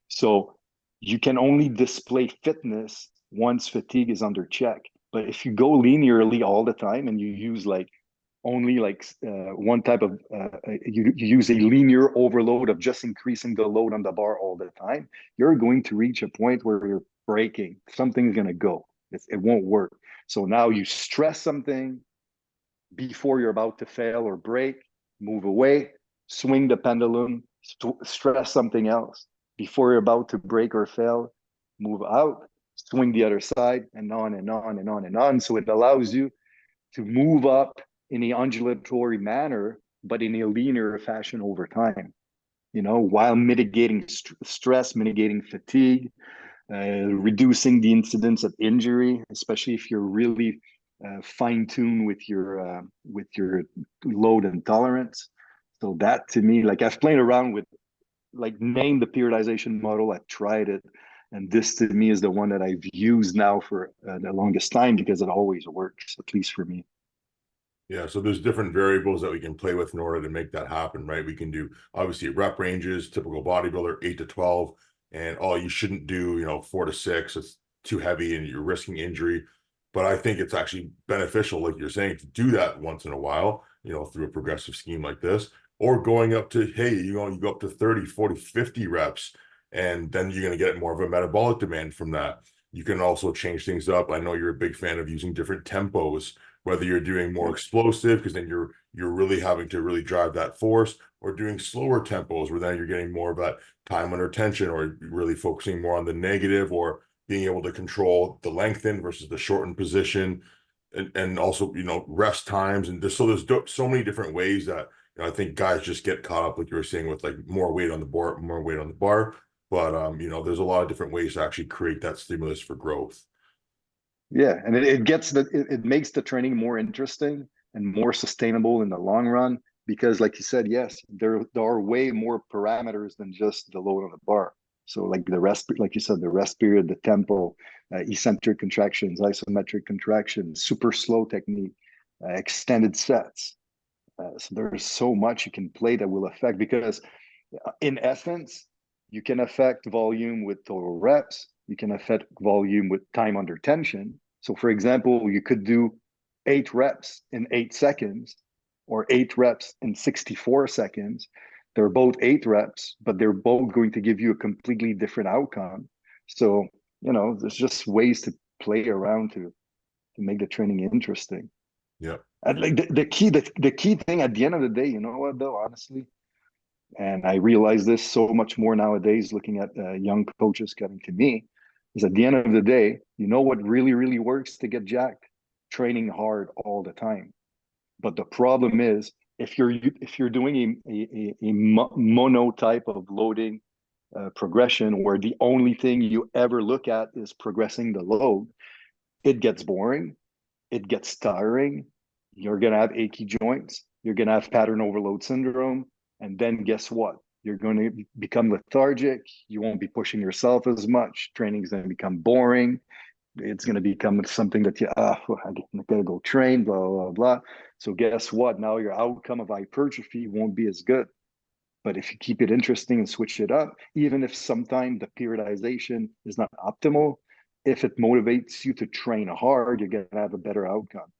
So you can only display fitness once fatigue is under check. But if you go linearly all the time and you use only one type of you use a linear overload of just increasing the load on the bar all the time, you're going to reach a point where you're breaking. Something's going to go. It won't work. So now you stress something before you're about to fail or break, move away, swing the pendulum, stress something else before you're about to break or fail, move out, swing the other side, and on and on and on and on. So it allows you to move up in an undulatory manner, but in a linear fashion over time, while mitigating stress, mitigating fatigue, reducing the incidence of injury, especially if you're really fine-tuned with your load and tolerance. So that, to me, like, I've played around with, name the periodization model, I've tried it, and this to me is the one that I've used now for the longest time because it always works, at least for me. Yeah, so there's different variables that we can play with in order to make that happen, right? We can do obviously rep ranges, typical bodybuilder, 8 to 12, and you shouldn't do, 4 to 6. It's too heavy and you're risking injury. But I think it's actually beneficial, like you're saying, to do that once in a while, through a progressive scheme like this, or going up to, hey, you go up to 30, 40, 50 reps, and then you're going to get more of a metabolic demand from that. You can also change things up. I know you're a big fan of using different tempos, whether you're doing more explosive, because then you're really having to really drive that force, or doing slower tempos where then you're getting more of that time under tension, or really focusing more on the negative, or being able to control the lengthen versus the shortened position, and also rest times. And there's so many different ways that I think guys just get caught up, like you were saying, with like more weight on the bar. But there's a lot of different ways to actually create that stimulus for growth. Yeah, and it makes the training more interesting and more sustainable in the long run because, like you said, yes, there are way more parameters than just the load on the bar. So, like like you said, the rest period, the tempo, eccentric contractions, isometric contractions, super slow technique, extended sets. So there's so much you can play that will affect, because in essence, you can affect volume with total reps. You can affect volume with time under tension. So for example, you could do 8 reps in 8 seconds or 8 reps in 64 seconds. They're both 8 reps, but they're both going to give you a completely different outcome. So, there's just ways to play around to make the training interesting. Yeah. And like the key thing at the end of the day, you know what though, honestly, and I realize this so much more nowadays looking at young coaches coming to me, is at the end of the day, you know what really, really works to get jacked? Training hard all the time. But the problem is, if you're doing a mono type of loading progression where the only thing you ever look at is progressing the load, it gets boring, it gets tiring. You're going to have achy joints, you're going to have pattern overload syndrome, and then guess what? You're going to become lethargic, you won't be pushing yourself as much, training is going to become boring, it's going to become something that I gotta go train, blah, blah, blah. So guess what? Now your outcome of hypertrophy won't be as good. But if you keep it interesting and switch it up, even if sometimes the periodization is not optimal, if it motivates you to train hard, you're going to have a better outcome.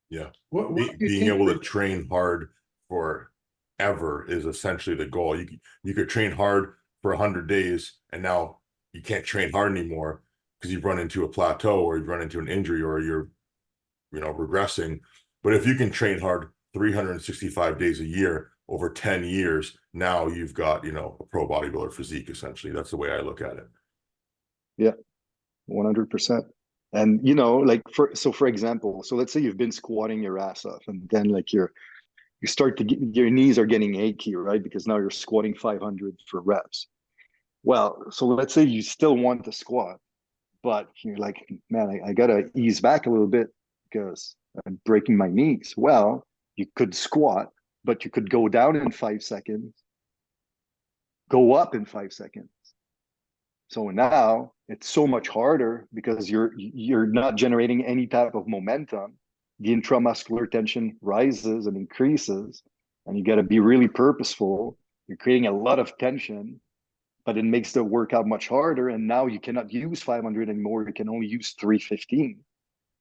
Yeah. What do you Being think able to train hard forever is essentially the goal. You could train hard for 100 days and now you can't train hard anymore because you've run into a plateau or you've run into an injury or you're, regressing. But if you can train hard 365 days a year over 10 years, now you've got, a pro bodybuilder physique, essentially. That's the way I look at it. Yeah, 100%. And for example, so let's say you've been squatting your ass off, and then you start to get, your knees are getting achy, right? Because now you're squatting 500 for reps. Well, so let's say you still want to squat, but you're like, man, I gotta ease back a little bit because I'm breaking my knees. Well, you could squat, but you could go down in 5 seconds, go up in 5 seconds. So now it's so much harder because you're not generating any type of momentum. The intramuscular tension rises and increases, and you got to be really purposeful. You're creating a lot of tension, but it makes the workout much harder. And now you cannot use 500 anymore. You can only use 315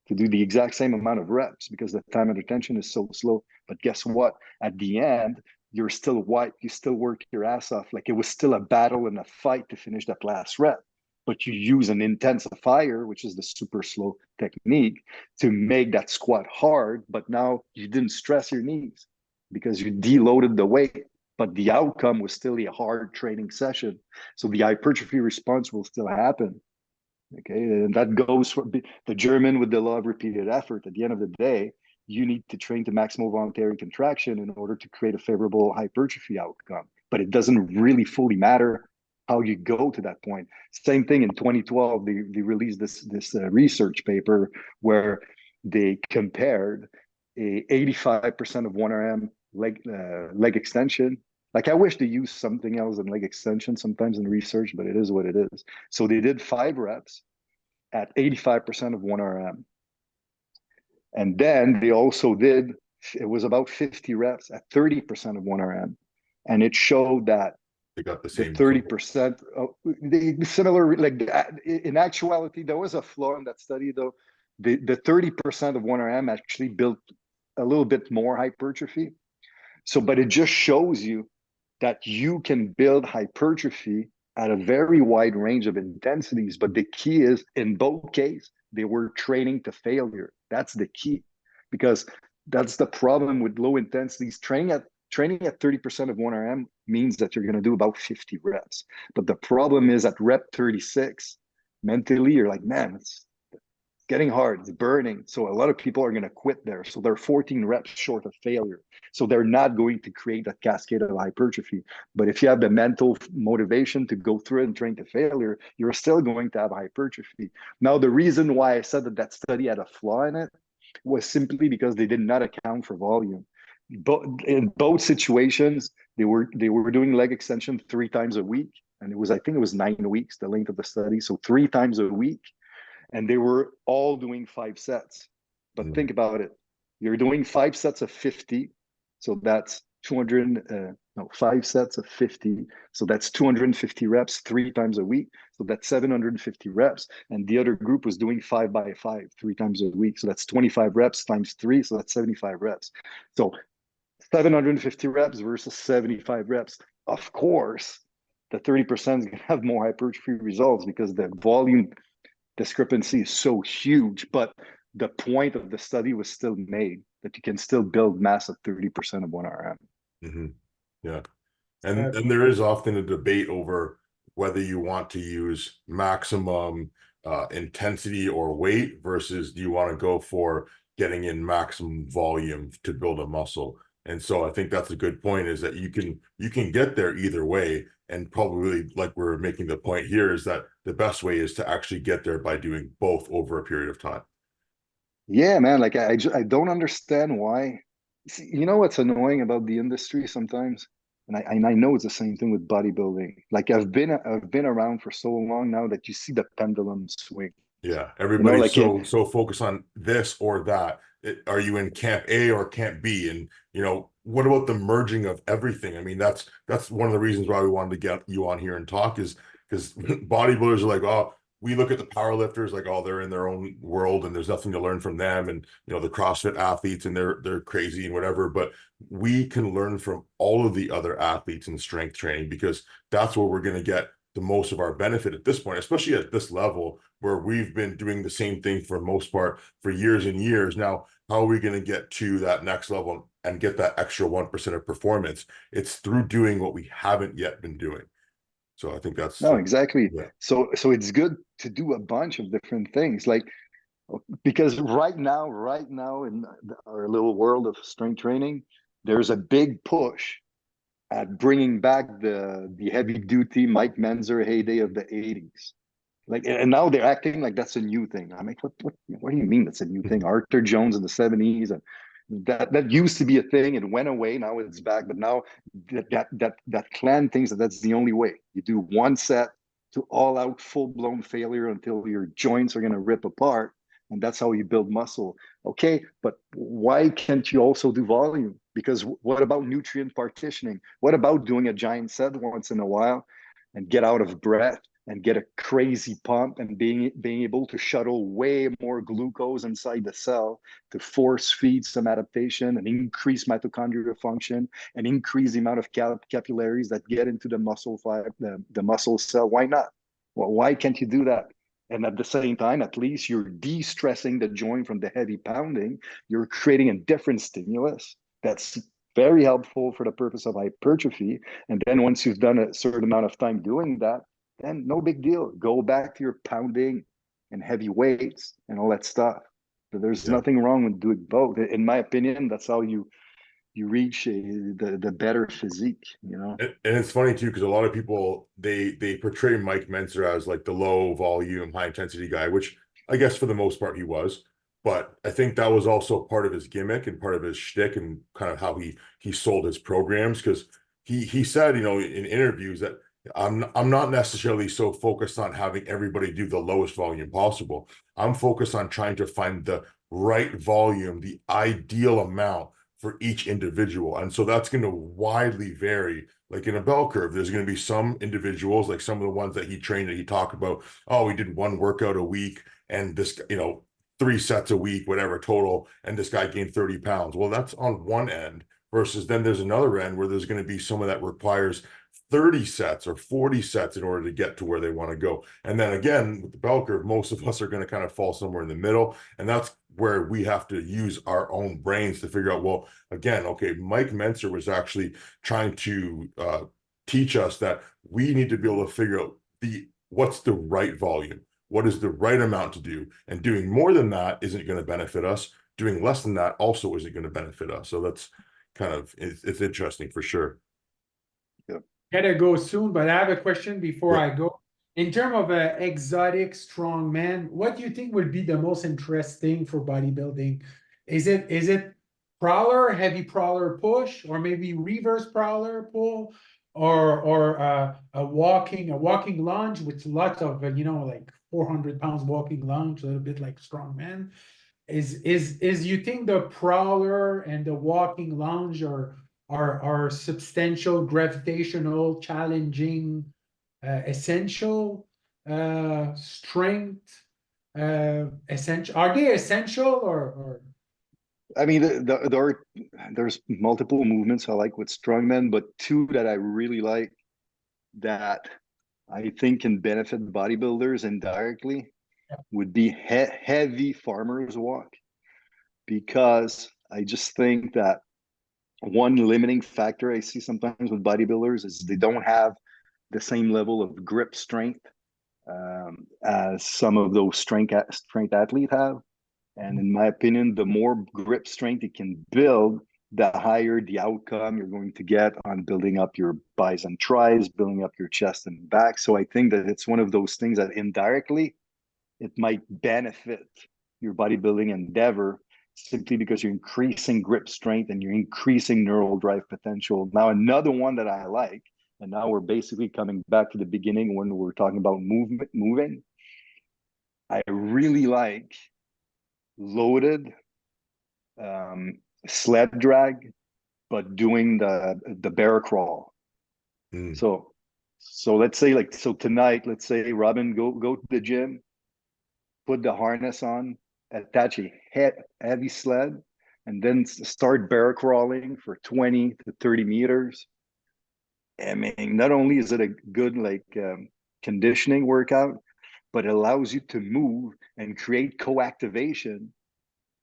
to do the exact same amount of reps because the time under tension is so slow. But guess what? At the end, you're still white. You still work your ass off. Like it was still a battle and a fight to finish that last rep. But you use an intensifier, which is the super slow technique, to make that squat hard. But now you didn't stress your knees because you deloaded the weight. But the outcome was still a hard training session. So the hypertrophy response will still happen. Okay, and that goes for the German with the law of repeated effort. At the end of the day, you need to train to maximal voluntary contraction in order to create a favorable hypertrophy outcome. But it doesn't really fully matter how you go to that point. Same thing in 2012, they released this research paper where they compared a 85% of 1RM leg extension. Like I wish they used something else than leg extension sometimes in research, but it is what it is. So they did 5 reps at 85% of 1RM. And then they also did, it was about 50 reps at 30% of 1RM. And it showed that They got the same 30%, similar, like in actuality, there was a flaw in that study though. The 30% of 1RM actually built a little bit more hypertrophy. So, but it just shows you that you can build hypertrophy at a very wide range of intensities. But the key is, in both cases, they were training to failure. That's the key, because that's the problem with low intensities. Training at 30% of 1RM means that you're going to do about 50 reps. But the problem is at rep 36, mentally, you're like, man, it's getting hard, it's burning. So a lot of people are going to quit there. So they're 14 reps short of failure. So they're not going to create that cascade of hypertrophy. But if you have the mental motivation to go through it and train to failure, you're still going to have hypertrophy. Now, the reason why I said that study had a flaw in it was simply because they did not account for volume. But in both situations, they were doing leg extension 3 times a week. And I think it was 9 weeks, the length of the study. So 3 times a week. And they were all doing 5 sets. But think about it. You're doing 5 sets of 50. So that's 5 sets of 50. So that's 250 reps 3 times a week. So that's 750 reps. And the other group was doing 5 by 5, 3 times a week. So that's 25 reps times 3. So that's 75 reps. So 750 reps versus 75 reps. Of course, the 30% is going to have more hypertrophy results because the volume discrepancy is so huge, but the point of the study was still made that you can still build mass at 30% of 1RM. Yeah. And there is often a debate over whether you want to use maximum intensity or weight versus do you want to go for getting in maximum volume to build a muscle. And so I think that's a good point, is that you can get there either way. And probably, like we're making the point here, is that the best way is to actually get there by doing both over a period of time. Yeah, man. Like I don't understand why. See, you know what's annoying about the industry sometimes, and I know it's the same thing with bodybuilding. Like I've been around for so long now that you see the pendulum swing. Yeah, You know, everybody's like it, so focused on this or that. Are you in camp A or camp B? And what about the merging of everything? I mean, that's one of the reasons why we wanted to get you on here and talk, is because bodybuilders are like, oh, we look at the power lifters like, oh, they're in their own world and there's nothing to learn from them. And the CrossFit athletes, and they're crazy and whatever. But we can learn from all of the other athletes in strength training, because that's where we're going to get the most of our benefit at this point, especially at this level where we've been doing the same thing for the most part for years and years. Now, how are we going to get to that next level and get that extra 1% of performance? It's through doing what we haven't yet been doing. So I think that's, no, exactly. yeah. So it's good to do a bunch of different things, like because right now in our little world of strength training, there's a big push at bringing back the heavy duty Mike Menzer heyday of the 80s. Like, and now they're acting like that's a new thing. I'm like, what do you mean that's a new thing? Arthur Jones in the 70s, and that used to be a thing. It went away. Now it's back. But now that clan thinks that that's the only way. You do one set to all out full blown failure until your joints are going to rip apart, and that's how you build muscle. Okay, but why can't you also do volume? Because what about nutrient partitioning? What about doing a giant set once in a while and get out of breath and get a crazy pump, and being able to shuttle way more glucose inside the cell to force feed some adaptation and increase mitochondrial function and increase the amount of capillaries that get into the muscle fiber, the muscle cell? Why not? Well, why can't you do that? And at the same time, at least you're de-stressing the joint from the heavy pounding. You're creating a different stimulus that's very helpful for the purpose of hypertrophy. And then once you've done a certain amount of time doing that, then no big deal. Go back to your pounding and heavy weights and all that stuff. But there's nothing wrong with doing both. In my opinion, that's how you reach the better physique, And it's funny too, because a lot of people, they portray Mike Menzer as like the low volume, high intensity guy, which I guess for the most part he was. But I think that was also part of his gimmick and part of his shtick and kind of how he sold his programs, because he said, in interviews that I'm not necessarily so focused on having everybody do the lowest volume possible. I'm focused on trying to find the right volume, the ideal amount for each individual. And so that's going to widely vary. Like in a bell curve, there's going to be some individuals, like some of the ones that he trained, that he talked about, oh, we did one workout a week and this, 3 sets a week, whatever total, and this guy gained 30 pounds. Well, that's on one end, versus then there's another end where there's going to be someone that requires 30 sets or 40 sets in order to get to where they want to go. And then again, with the bell curve, most of us are going to kind of fall somewhere in the middle. And that's where we have to use our own brains to figure out, well, again, okay, Mike Menzer was actually trying to teach us that we need to be able to figure out what's the right volume, what is the right amount to do, and doing more than that isn't going to benefit us. Doing less than that also isn't going to benefit us. So that's kind of, it's interesting for sure. Gotta go soon, but I have a question before Yeah. I go. In terms of exotic strongman, what do you think would be the most interesting for bodybuilding? Is it prowler, heavy prowler push, or maybe reverse prowler pull, or a walking lunge with lots of like 400 pounds walking lunge, a little bit like strongman? Is you think the prowler and the walking lunge are substantial, gravitational, challenging, essential strength, essential? Are they essential or? I mean, there's multiple movements I like with strongmen, but two that I really like that I think can benefit bodybuilders indirectly would be heavy farmer's walk, because I just think that one limiting factor I see sometimes with bodybuilders is they don't have the same level of grip strength as some of those strength athletes have. And in my opinion, the more grip strength you can build, the higher the outcome you're going to get on building up your bis and tris, building up your chest and back. So I think that it's one of those things that indirectly it might benefit your bodybuilding endeavor simply because you're increasing grip strength and you're increasing neural drive potential. Now, another one that I like, and now we're basically coming back to the beginning when we're talking about moving. I really like loaded sled drag, but doing the bear crawl. So let's say tonight, let's say Robin, go to the gym, put the harness on, attach a heavy sled, and then start bear crawling for 20 to 30 meters. I mean, not only is it a good conditioning workout, but it allows you to move and create co-activation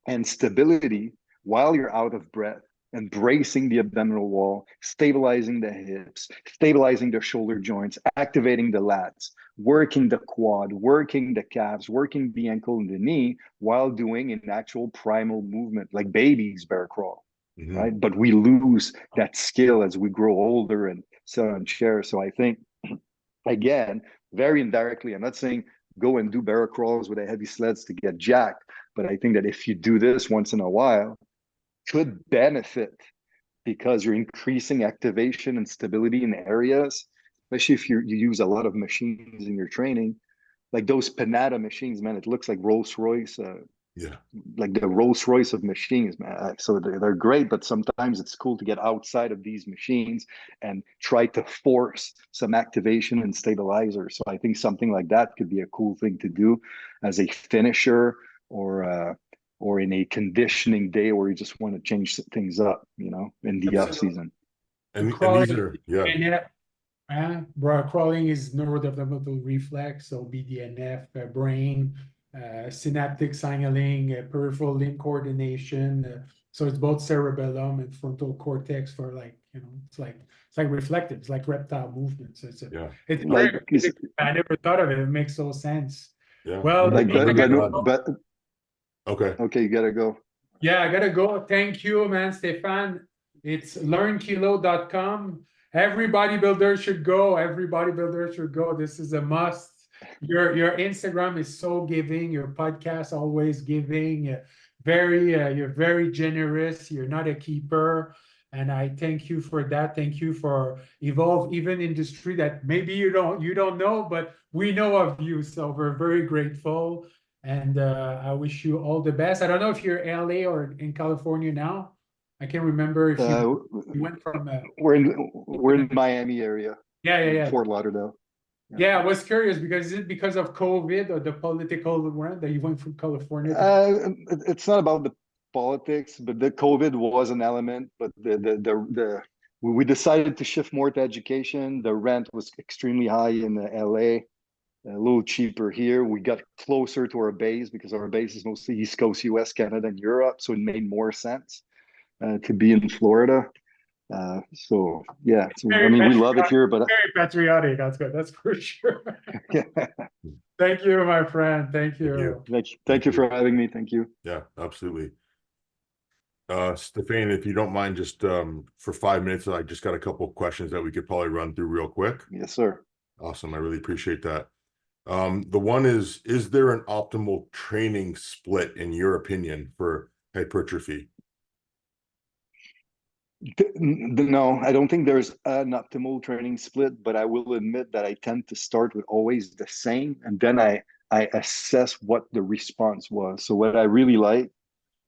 and stability while you're out of breath, embracing the abdominal wall, stabilizing the hips, stabilizing the shoulder joints, activating the lats, working the quad, working the calves, working the ankle and the knee while doing an actual primal movement, like babies bear crawl, right? But we lose that skill as we grow older and sit on chairs. So I think, again, very indirectly, I'm not saying go and do bear crawls with a heavy sleds to get jacked, but I think that if you do this once in a while, could benefit because you're increasing activation and stability in areas, especially if you use a lot of machines in your training, like those Panada machines, man. It looks like Rolls-Royce, like the Rolls-Royce of machines, man. So they're great, but sometimes it's cool to get outside of these machines and try to force some activation and stabilizer. So I think something like that could be a cool thing to do as a finisher or in a conditioning day where you just want to change things up, you know, in the off season. And these are, crawling is neurodevelopmental reflex, so BDNF, brain, synaptic signaling, peripheral limb coordination. So it's both cerebellum and frontal cortex for it's like reflective, it's like reptile movements. It's I never thought of it. It makes so sense. Yeah. Well, okay, you gotta go. Yeah, I gotta go. Thank you, man, Stephane. It's learnkilo.com. Every bodybuilder should go. Every bodybuilder should go. This is a must. Your Instagram is so giving. Your podcast always giving. You're very generous. You're not a keeper, and I thank you for that. Thank you for evolve even industry that maybe you don't know, but we know of you. So we're very grateful. And I wish you all the best. I don't know if you're LA or in California now. I can't remember if you went from. We're in Miami area. Yeah. Fort Lauderdale. Yeah, I was curious because is it because of COVID or the political run that you went from California? It's not about the politics, but the COVID was an element. But we decided to shift more to education. The rent was extremely high in LA. A little cheaper here. We got closer to our base because our base is mostly East Coast, US, Canada, and Europe. So it made more sense to be in Florida. So yeah, I mean, we love it here, but very patriotic. That's good. That's for sure. Thank you, my friend. Thank you. Thank you for having me. Thank you. Yeah, absolutely. Stephane, if you don't mind, just for 5 minutes, I just got a couple of questions that we could probably run through real quick. Yes, sir. Awesome. I really appreciate that. The one is there an optimal training split in your opinion for hypertrophy? No, I don't think there's an optimal training split, but I will admit that I tend to start with always the same, and then I assess what the response was. So what I really like,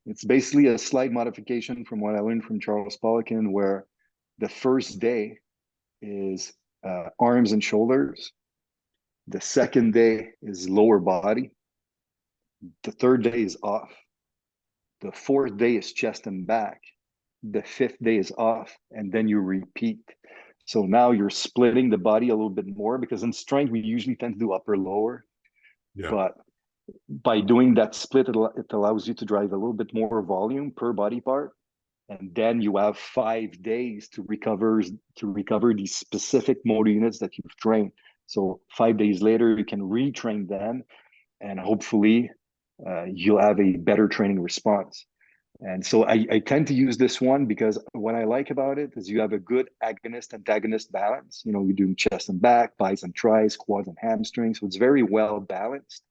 it's basically a slight modification from what I learned from Charles Poliquin, where the first day is arms and shoulders. The second day is lower body. The third day is off. The fourth day is chest and back. The fifth day is off, and then you repeat. So now you're splitting the body a little bit more, because in strength, we usually tend to do upper lower. Yeah. But by doing that split, it allows you to drive a little bit more volume per body part. and then you have 5 days to recover these specific motor units that you've trained. So 5 days later, you can retrain them, and hopefully you'll have a better training response. And so I tend to use this one because what I like about it is you have a good agonist antagonist balance. You know, you're doing chest and back, biceps and tris, quads and hamstrings. So it's very well balanced.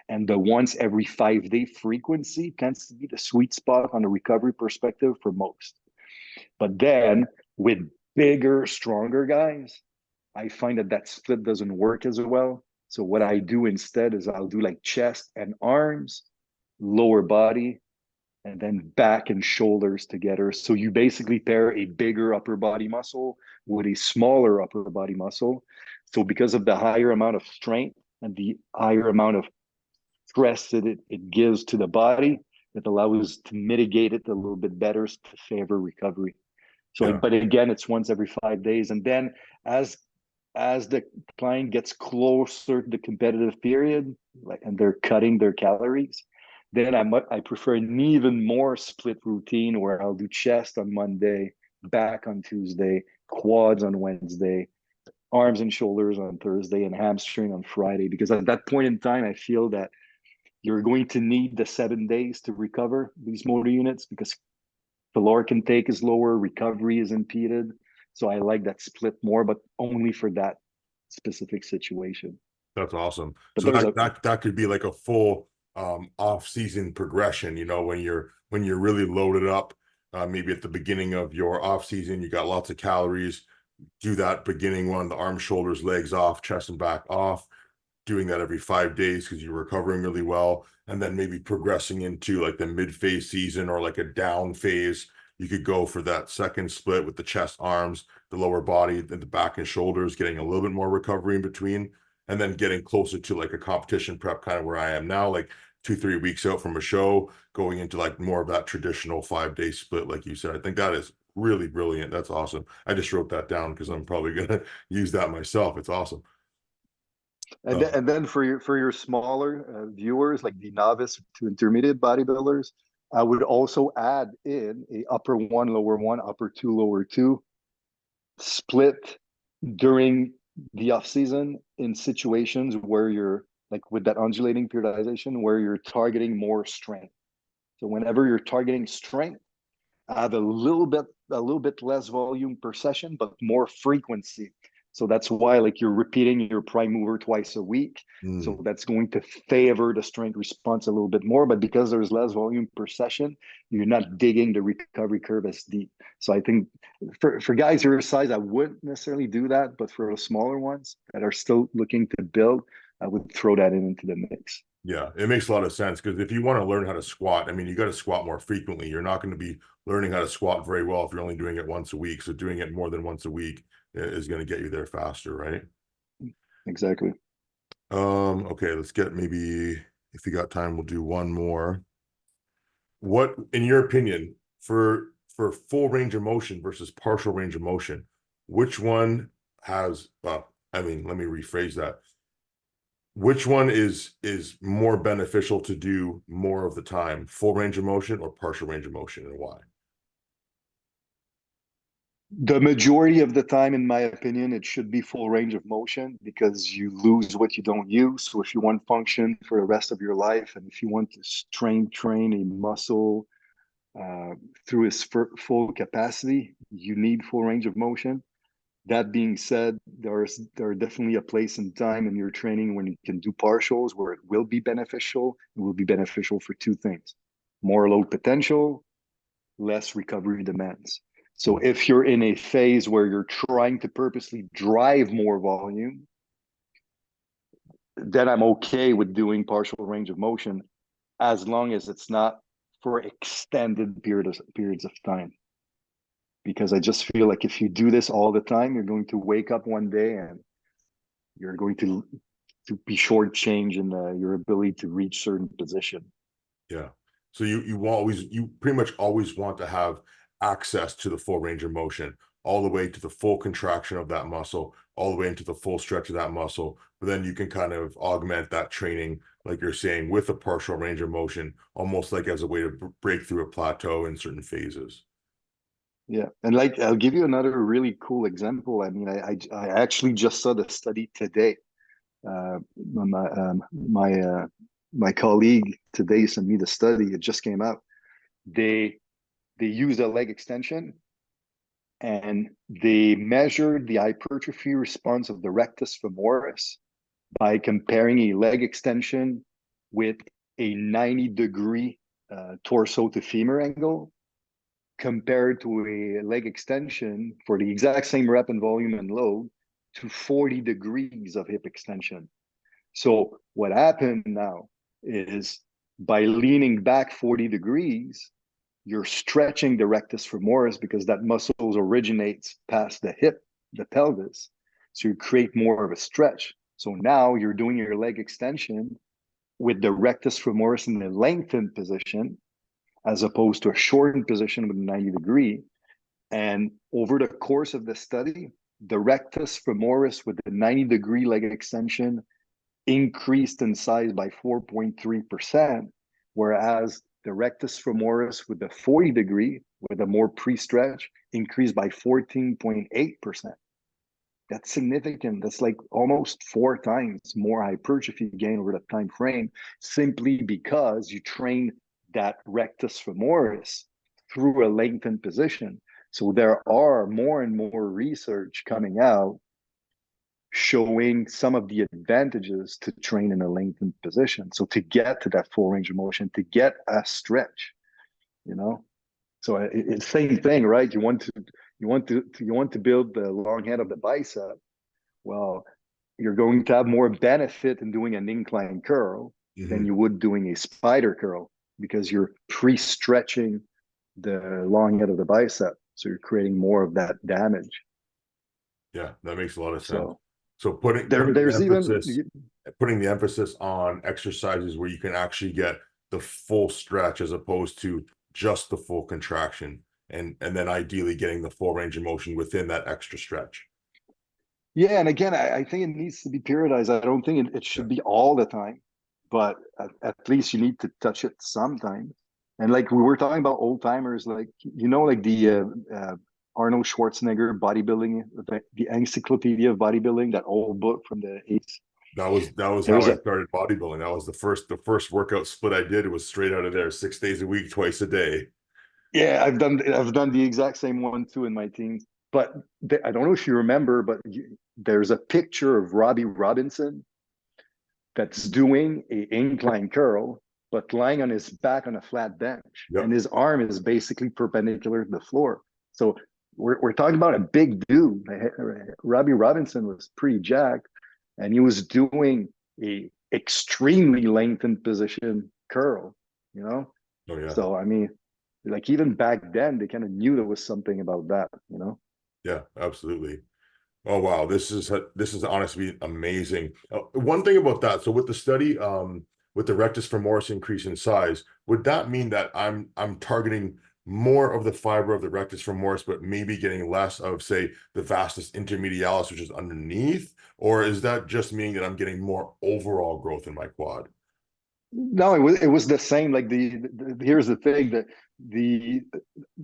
And the once every 5 day frequency tends to be the sweet spot on the recovery perspective for most. But then with bigger, stronger guys, I find that split doesn't work as well. So what I do instead is I'll do like chest and arms, lower body, and then back and shoulders together. So you basically pair a bigger upper body muscle with a smaller upper body muscle. So because of the higher amount of strength and the higher amount of stress that it gives to the body, it allows to mitigate it a little bit better to favor recovery. So, yeah. But again, it's once every 5 days. And then as the client gets closer to the competitive period, and they're cutting their calories, then I prefer an even more split routine where I'll do chest on Monday, back on Tuesday, quads on Wednesday, arms and shoulders on Thursday, and hamstring on Friday. Because at that point in time, I feel that you're going to need the 7 days to recover these motor units because caloric intake is lower, recovery is impeded. So I like that split more, but only for that specific situation. That's awesome. But so that could be like a full off-season progression, you know, when you're really loaded up, maybe at the beginning of your off-season, you got lots of calories, do that beginning one, the arms, shoulders, legs off, chest and back off, doing that every 5 days because you're recovering really well, and then maybe progressing into like the mid-phase season or like a down phase, you could go for that second split with the chest, arms, the lower body, then the back and shoulders, getting a little bit more recovery in between, and then getting closer to like a competition prep, kind of where I am now, like 2-3 weeks out from a show, going into like more of that traditional 5-day split, like you said. I think that is really brilliant. That's awesome. I just wrote that down because I'm probably gonna use that myself. It's awesome. And then for your smaller viewers, like the novice to intermediate bodybuilders, I would also add in a upper one, lower one, upper two, lower two split during the off season in situations where you're like with that undulating periodization where you're targeting more strength. So whenever you're targeting strength, add a little bit less volume per session, but more frequency. So that's why like you're repeating your prime mover twice a week. So that's going to favor the strength response a little bit more. But because there's less volume per session, you're not digging the recovery curve as deep. So I think for guys your size, I wouldn't necessarily do that. But for the smaller ones that are still looking to build, I would throw that into the mix. Yeah, it makes a lot of sense because if you want to learn how to squat, I mean, you got to squat more frequently. You're not going to be learning how to squat very well if you're only doing it once a week. So doing it more than once a week is going to get you there faster, right? Exactly. Okay, let's get, maybe if you got time, we'll do one more. What, in your opinion, for full range of motion versus partial range of motion, which one has, I mean, let me rephrase that. Which one is more beneficial to do more of the time, full range of motion or partial range of motion, and why? The majority of the time, in my opinion, it should be full range of motion because you lose what you don't use. So if you want function for the rest of your life, and if you want to train a muscle through its full capacity, you need full range of motion. That being said, there are definitely a place and time in your training when you can do partials where it will be beneficial. It will be beneficial for two things: more load potential, less recovery demands. So if you're in a phase where you're trying to purposely drive more volume, then I'm okay with doing partial range of motion as long as it's not for extended periods of time. Because I just feel like if you do this all the time, you're going to wake up one day and you're going to be shortchanged in your ability to reach certain position. Yeah. So you pretty much always want to have access to the full range of motion, all the way to the full contraction of that muscle, all the way into the full stretch of that muscle. But then you can kind of augment that training, like you're saying, with a partial range of motion, almost like as a way to break through a plateau in certain phases. Yeah, and like I'll give you another really cool example. I mean, I actually just saw the study today. My colleague today sent me the study. It just came out. They used a leg extension and they measured the hypertrophy response of the rectus femoris by comparing a leg extension with a 90-degree torso to femur angle compared to a leg extension for the exact same rep and volume and load to 40 degrees of hip extension. So what happened now is by leaning back 40 degrees, you're stretching the rectus femoris because that muscle originates past the hip, the pelvis. So you create more of a stretch. So now you're doing your leg extension with the rectus femoris in the lengthened position, as opposed to a shortened position with a 90-degree. And over the course of the study, the rectus femoris with the 90-degree leg extension increased in size by 4.3%, whereas the rectus femoris with the 40-degree, with a more pre-stretch, increased by 14.8%. That's significant. That's like almost 4 times more hypertrophy gain over that time frame, simply because you train that rectus femoris through a lengthened position. So there are more and more research coming out showing some of the advantages to train in a lengthened position. So to get to that full range of motion, to get a stretch, you know. So it's same thing, right? You want to build the long head of the bicep. Well, you're going to have more benefit in doing an incline curl than you would doing a spider curl, because you're pre-stretching the long head of the bicep. So you're creating more of that damage. Yeah, that makes a lot of sense. So So putting there's the emphasis on exercises where you can actually get the full stretch as opposed to just the full contraction, and then ideally getting the full range of motion within that extra stretch. Yeah, and again, I think it needs to be periodized. I don't think it should be all the time, but at least you need to touch it sometimes. And like we were talking about old timers, like like the Arnold Schwarzenegger bodybuilding, the Encyclopedia of Bodybuilding, that old book from the 80s. That was how I started bodybuilding. That was the first workout split I did. It was straight out of there, 6 days a week, twice a day. Yeah, I've done the exact same one too in my teens. But I don't know if you remember, but there's a picture of Robbie Robinson that's doing a incline curl, but lying on his back on a flat bench, and his arm is basically perpendicular to the floor. So we're talking about a big dude. Robbie Robinson was pretty jacked, and he was doing a extremely lengthened position curl, Oh, yeah. So I mean, like even back then, they kind of knew there was something about that, Yeah, absolutely. Oh wow, this is honestly amazing. One thing about that, so with the study, with the rectus femoris increase in size, would that mean that I'm targeting more of the fiber of the rectus femoris, but maybe getting less of, say, the vastus intermedialis, which is underneath? Or is that just meaning that I'm getting more overall growth in my quad? No, it was the same. Like here's the thing, that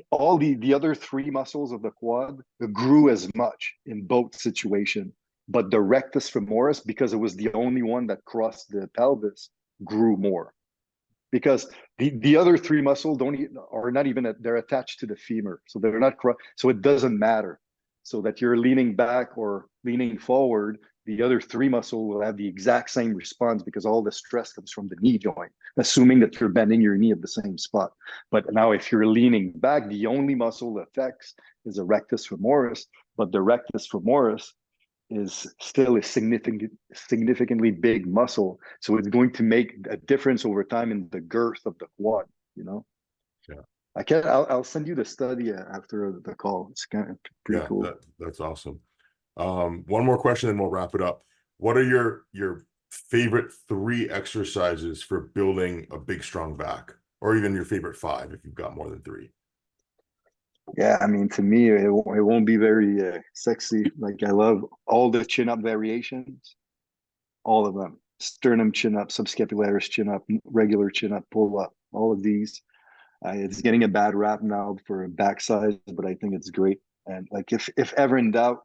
all the other 3 muscles of the quad grew as much in both situations, but the rectus femoris, because it was the only one that crossed the pelvis, grew more, because the other 3 muscles are not even they're attached to the femur, so they're not so it doesn't matter. So that you're leaning back or leaning forward, the other 3 muscles will have the exact same response, because all the stress comes from the knee joint, assuming that you're bending your knee at the same spot. But now if you're leaning back, the only muscle that affects is the rectus femoris, but the rectus femoris is still a significantly big muscle. So it's going to make a difference over time in the girth of the quad, Yeah. I'll send you the study after the call. It's kind of pretty cool. That's awesome. One more question, and we'll wrap it up. What are your favorite 3 exercises for building a big, strong back, or even your favorite 5 if you've got more than 3? Yeah, I mean, to me, it won't be very sexy. Like, I love all the chin-up variations, all of them. Sternum chin-up, subscapularis chin-up, regular chin-up, pull-up, all of these. It's getting a bad rap now for back size, but I think it's great. And like, if ever in doubt,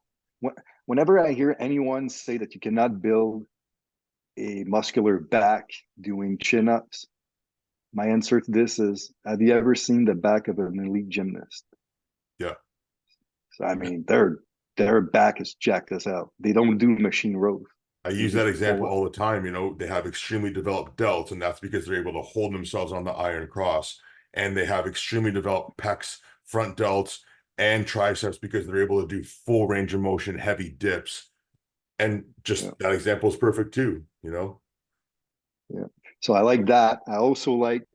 whenever I hear anyone say that you cannot build a muscular back doing chin-ups, my answer to this is, have you ever seen the back of an elite gymnast? Yeah. So I mean, their back is jacked as hell. They don't do machine rows. I They use that just example pull up. all the time. You know, they have extremely developed delts, and that's because they're able to hold themselves on the iron cross. And they have extremely developed pecs, front delts, and triceps because they're able to do full range of motion, heavy dips. And Yeah. just that example is perfect too, you know? Yeah. So I like that. I also like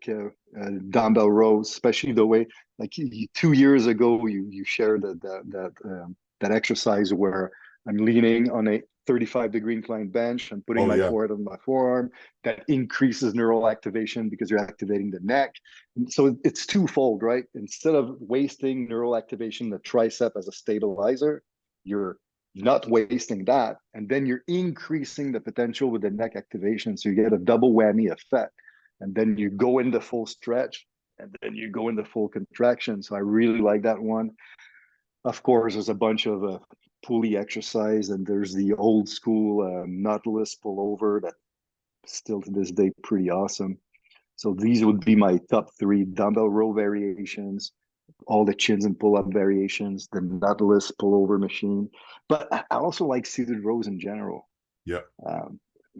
dumbbell rows, especially the way, like 2 years ago, you shared that exercise where I'm leaning on a 35-degree inclined bench and putting Oh my yeah. forehead on my forearm. That increases neural activation because you're activating the neck. And so it's twofold, right? Instead of wasting neural activation, the tricep as a stabilizer, you're not wasting that, and then you're increasing the potential with the neck activation, so you get a double whammy effect. And then you go into full stretch, and then you go into full contraction. So I really like that one. Of course, there's a bunch of pulley exercise, and there's the old school Nautilus pullover that still to this day pretty awesome. So these would be my top 3 dumbbell row variations, all the chins and pull-up variations, the Nautilus pullover machine. But I also like seated rows in general. Yeah.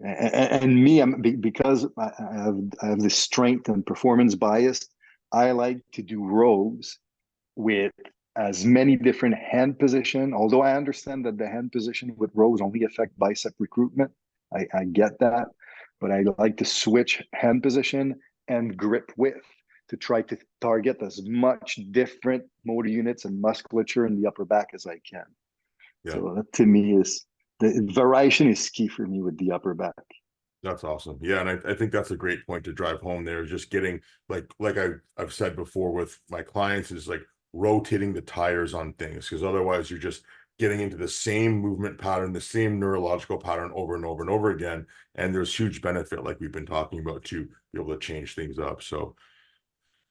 And me, because I have this strength and performance bias, I like to do rows with as many different hand position. Although I understand that the hand position with rows only affect bicep recruitment. I get that, but I like to switch hand position and grip width to try to target as much different motor units and musculature in the upper back as I can. Yeah. So that to me is the variation is key for me with the upper back. That's awesome. Yeah, and I think that's a great point to drive home there. Just getting like I've said before with my clients is like rotating the tires on things, because otherwise you're just getting into the same movement pattern, the same neurological pattern over and over and over again. And there's huge benefit, like we've been talking about, to be able to change things up. So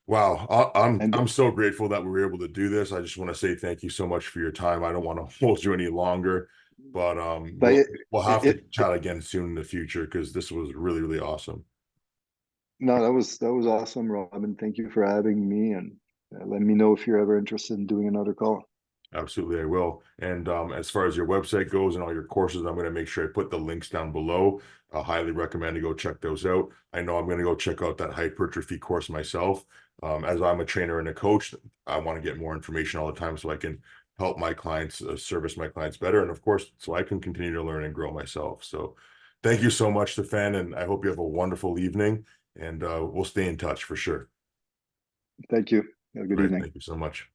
wow, I'm And so grateful that we were able to do this. I just want to say thank you so much for your time. I don't want to hold you any longer, but but we'll have to it chat again soon in the future, because this was really, really awesome. no, that was awesome, Robin. Thank you for having me, and let me know if you're ever interested in doing another call. Absolutely, I will. And as far as your website goes and all your courses, I'm going to make sure I put the links down below. I highly recommend to go check those out. I know I'm going to go check out that hypertrophy course myself. As I'm a trainer and a coach, I want to get more information all the time so I can help my clients, service my clients better. And of course, so I can continue to learn and grow myself. So thank you so much, Stephane, and I hope you have a wonderful evening, and we'll stay in touch for sure. Thank you. Have a good All right, evening. thank you so much.